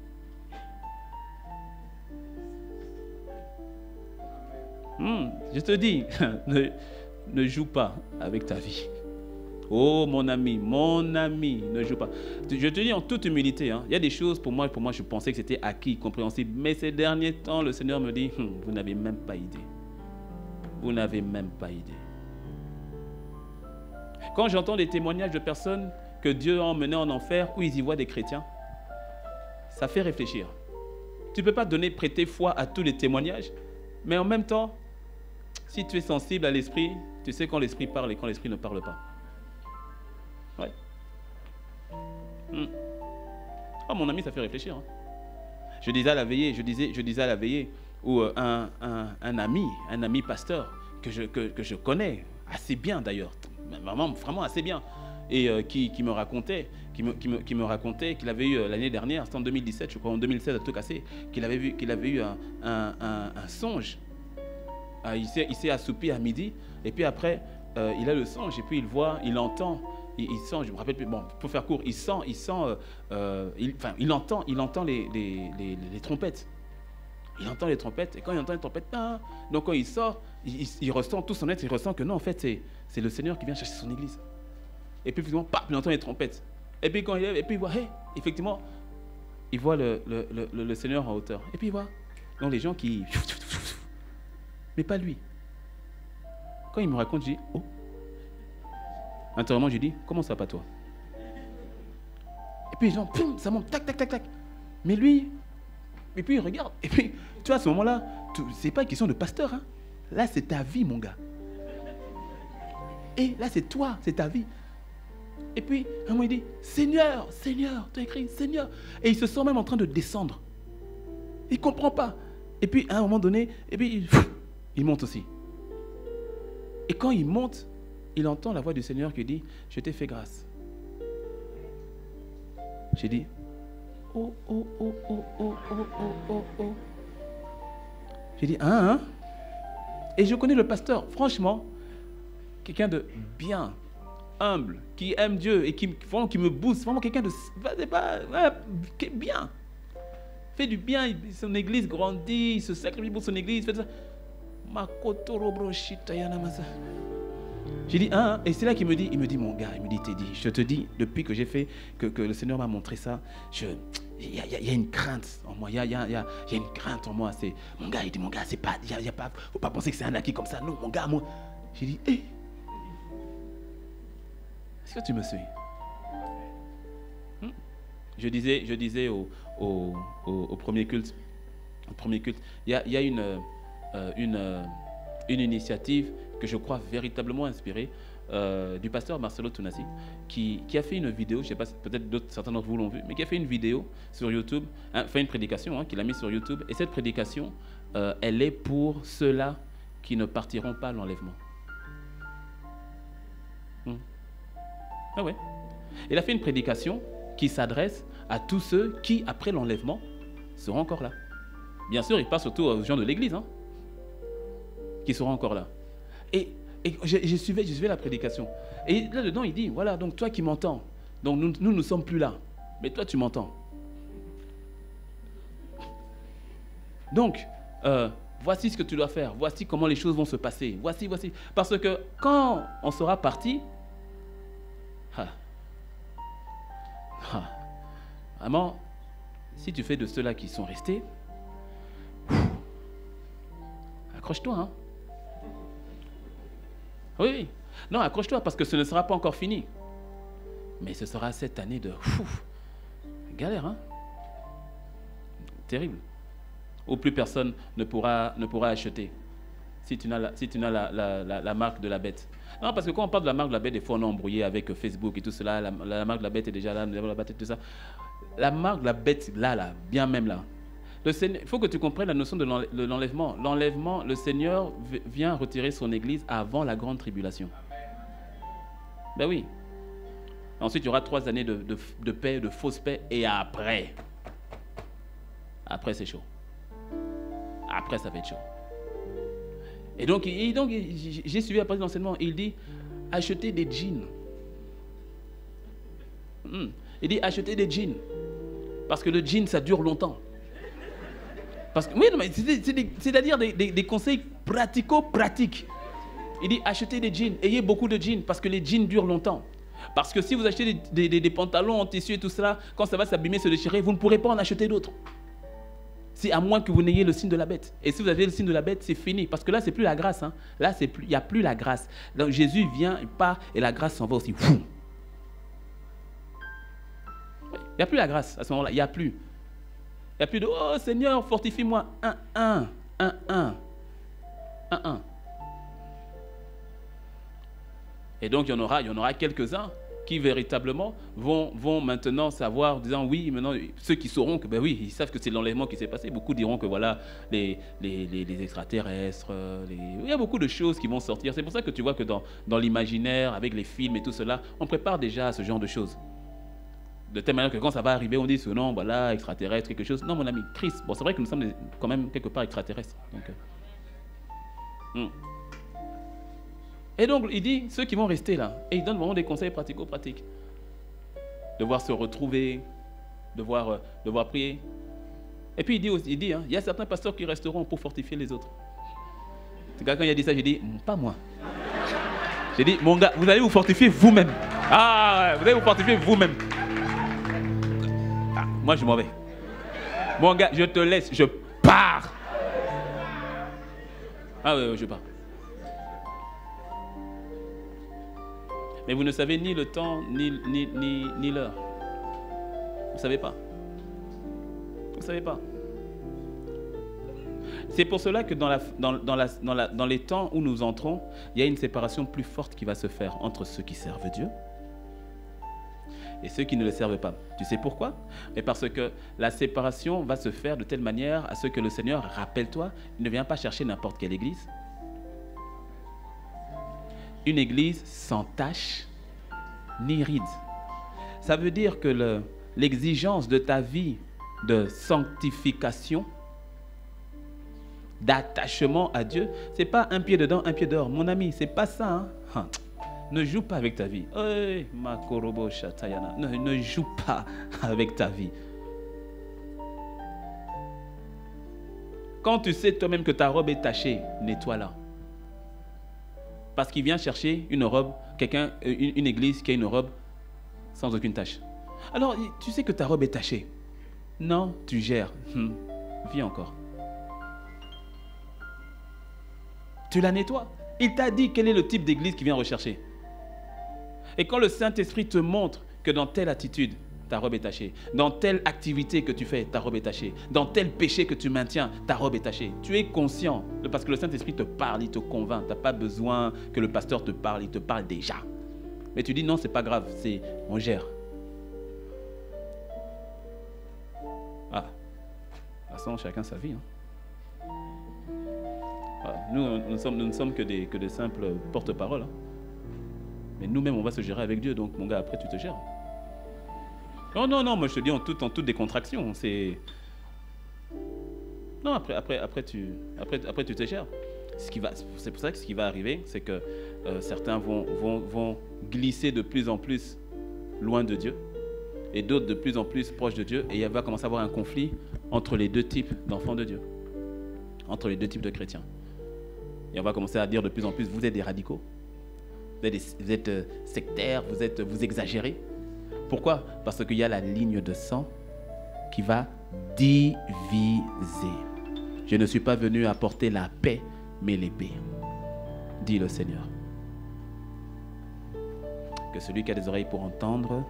Je te dis, ne joue pas avec ta vie. Oh mon ami, ne joue pas. Je te dis en toute humilité, il y a des choses pour moi je pensais que c'était acquis, compréhensible. Mais ces derniers temps, le Seigneur me dit, vous n'avez même pas idée. Vous n'avez même pas idée. Quand j'entends des témoignages de personnes que Dieu a emmenées en enfer, où ils y voient des chrétiens, ça fait réfléchir. Tu ne peux pas prêter foi à tous les témoignages, mais en même temps, si tu es sensible à l'esprit, tu sais quand l'esprit parle et quand l'esprit ne parle pas. Ouais. Ah, mon ami, ça fait réfléchir. Hein. Je disais à la veillée, où un ami pasteur que je connais assez bien d'ailleurs, vraiment assez bien, et qui me racontait qu'il avait eu l'année dernière, c'était en 2017, je crois, en 2016 à tout casser, qu'il avait eu un songe. Il s'est assoupi à midi, et puis après, il a le songe, et puis il entend, il sent, je me rappelle plus, bon, pour faire court, il entend les trompettes. Il entend les trompettes, et quand il entend les trompettes, donc quand il sort, il ressent tout son être, il ressent que non, en fait, c'est le Seigneur qui vient chercher son église. Et puis, effectivement, il entend les trompettes. Et puis, quand il voit, effectivement, il voit le Seigneur en hauteur. Et puis, il voit donc les gens qui... Mais pas lui. Quand il me raconte, je dis, oh. Intérieurement, je dis, comment ça, pas toi? Et puis, les gens, ça monte, tac, tac, tac, tac. Mais lui, et puis il regarde. Et puis, tu vois, à ce moment-là, c'est pas une question de pasteur. Hein. Là, c'est ta vie, mon gars. Et là, c'est toi, c'est ta vie. Et puis, un moment, il dit, Seigneur, Seigneur, tu as écrit, Seigneur. Et il se sent même en train de descendre. Il ne comprend pas. Et puis, à un moment donné, et puis, il monte aussi. Et quand il monte, il entend la voix du Seigneur qui dit, je t'ai fait grâce. J'ai dit, oh. J'ai dit, hein? Et je connais le pasteur, franchement, quelqu'un de bien, humble, qui aime Dieu et qui me booste, vraiment quelqu'un de bien. Fait du bien, son église grandit, il se sacrifie pour son église, fait ça. J'ai dit, et c'est là qu'il me dit, mon gars, Teddy, je te dis, depuis que j'ai fait, que le Seigneur m'a montré ça, il y a une crainte en moi, il y a une crainte en moi. C'est, mon gars, c'est pas, faut pas penser que c'est un acquis comme ça, non, mon gars, moi. J'ai dit, est-ce que tu me suis? Je disais au premier culte, il y a une initiative que je crois véritablement inspirée du pasteur Marcelo Tunasi, qui a fait une vidéo, je ne sais pas, peut-être certains d'entre vous l'ont vu, mais qui a fait une vidéo sur YouTube, fait une prédication qu'il a mise sur YouTube, et cette prédication, elle est pour ceux-là qui ne partiront pas à l'enlèvement. Ah ouais. Il a fait une prédication qui s'adresse à tous ceux qui, après l'enlèvement, seront encore là. Bien sûr, il parle surtout aux gens de l'église, qui seront encore là. Et je suivais la prédication. Et là-dedans, il dit, voilà, donc toi qui m'entends, donc nous ne sommes plus là, mais toi tu m'entends. Donc, voici ce que tu dois faire, voici comment les choses vont se passer, voici. Parce que quand on sera parti, vraiment, si tu fais de ceux-là qui sont restés, accroche-toi, Oui. Non, accroche-toi parce que ce ne sera pas encore fini. Mais ce sera cette année de galère, Terrible. Où plus personne ne pourra acheter si tu n'as la marque de la bête. Non, parce que quand on parle de la marque de la bête, des fois on est embrouillé avec Facebook et tout cela. La marque de la bête est déjà là, la bête et tout ça. La marque de la bête, là, bien même là. Il faut que tu comprennes la notion de l'enlèvement. L'enlèvement, le Seigneur vient retirer son église avant la grande tribulation. Ben oui. Ensuite, il y aura 3 années de paix, de fausse paix, et après c'est chaud. Après, ça va être chaud. Et donc j'ai suivi la partie de l'enseignement. Il dit, achetez des jeans. Il dit, achetez des jeans. Parce que le jean, ça dure longtemps. Parce que, oui, c'est-à-dire des conseils pratico-pratiques. Il dit, achetez des jeans, ayez beaucoup de jeans, parce que les jeans durent longtemps. Parce que si vous achetez des pantalons en tissu et tout cela, quand ça va s'abîmer, se déchirer, vous ne pourrez pas en acheter d'autres. C'est à moins que vous n'ayez le signe de la bête. Et si vous avez le signe de la bête, c'est fini. Parce que là, c'est plus la grâce. Là, il n'y a plus la grâce. Donc, Jésus vient, il part, et la grâce s'en va aussi. Il n'y a plus la grâce à ce moment-là. Il n'y a plus. Il n'y a plus de « Oh Seigneur, fortifie-moi. » 1-1. Et donc, il y en aura quelques-uns qui véritablement vont maintenant savoir, disant oui, maintenant, ceux qui sauront que, ben oui, ils savent que c'est l'enlèvement qui s'est passé. Beaucoup diront que voilà, les extraterrestres, il y a beaucoup de choses qui vont sortir. C'est pour ça que tu vois que dans l'imaginaire, avec les films et tout cela, on prépare déjà à ce genre de choses. De telle manière que quand ça va arriver, on dit ce nom, voilà, extraterrestre, quelque chose. Non, mon ami, Christ. Bon, c'est vrai que nous sommes quand même quelque part extraterrestres. Donc, Et donc, il dit, ceux qui vont rester là, et il donne vraiment des conseils pratico-pratiques. Devoir se retrouver, devoir prier. Et puis il dit, il y a certains pasteurs qui resteront pour fortifier les autres. Quand il a dit ça, j'ai dit, pas moi. J'ai dit, mon gars, vous allez vous fortifier vous-même. Ah, vous allez vous fortifier vous-même. Ah, moi, je m'en vais. Mon gars, je te laisse, je pars. Ah oui, je pars. Mais vous ne savez ni le temps, ni l'heure. Vous ne savez pas. Vous ne savez pas. C'est pour cela que dans les temps où nous entrons, il y a une séparation plus forte qui va se faire entre ceux qui servent Dieu et ceux qui ne le servent pas. Tu sais pourquoi? Mais parce que la séparation va se faire de telle manière à ce que le Seigneur, rappelle-toi, il ne vient pas chercher n'importe quelle église. Une église sans tache ni ride. Ça veut dire que l'exigence de ta vie de sanctification, d'attachement à Dieu, c'est pas un pied dedans, un pied dehors. Mon ami, c'est pas ça. Hein? Ne joue pas avec ta vie. Hey, Makorobo Shatayana. Ne joue pas avec ta vie. Quand tu sais toi-même que ta robe est tachée, nettoie-la. Parce qu'il vient chercher une robe, une église qui a une robe sans aucune tache. Alors, tu sais que ta robe est tachée. Non, tu gères. Viens encore. Tu la nettoies. Il t'a dit quel est le type d'église qu'il vient rechercher. Et quand le Saint-Esprit te montre que dans telle attitude, ta robe est tachée, dans telle activité que tu fais, ta robe est tachée, dans tel péché que tu maintiens, ta robe est tachée, tu es conscient, parce que le Saint-Esprit te parle, il te convainc, tu n'as pas besoin que le pasteur te parle, il te parle déjà. Mais tu dis non, c'est pas grave, on gère. Ah, de toute façon, chacun sa vie. Hein. Voilà. Nous ne sommes que des simples porte-paroles. Hein. Mais nous-mêmes, on va se gérer avec Dieu, donc mon gars, après tu te gères. Non, moi je te dis en toute décontraction. Non, après tu te gères. C'est pour ça que ce qui va arriver, c'est que certains vont glisser de plus en plus loin de Dieu et d'autres de plus en plus proches de Dieu, et il va commencer à avoir un conflit entre les deux types d'enfants de Dieu, entre les deux types de chrétiens. Et on va commencer à dire de plus en plus, vous êtes des radicaux, vous êtes sectaires, vous exagérez. Pourquoi? Parce qu'il y a la ligne de sang qui va diviser. Je ne suis pas venu apporter la paix, mais l'épée, dit le Seigneur. Que celui qui a des oreilles pour entendre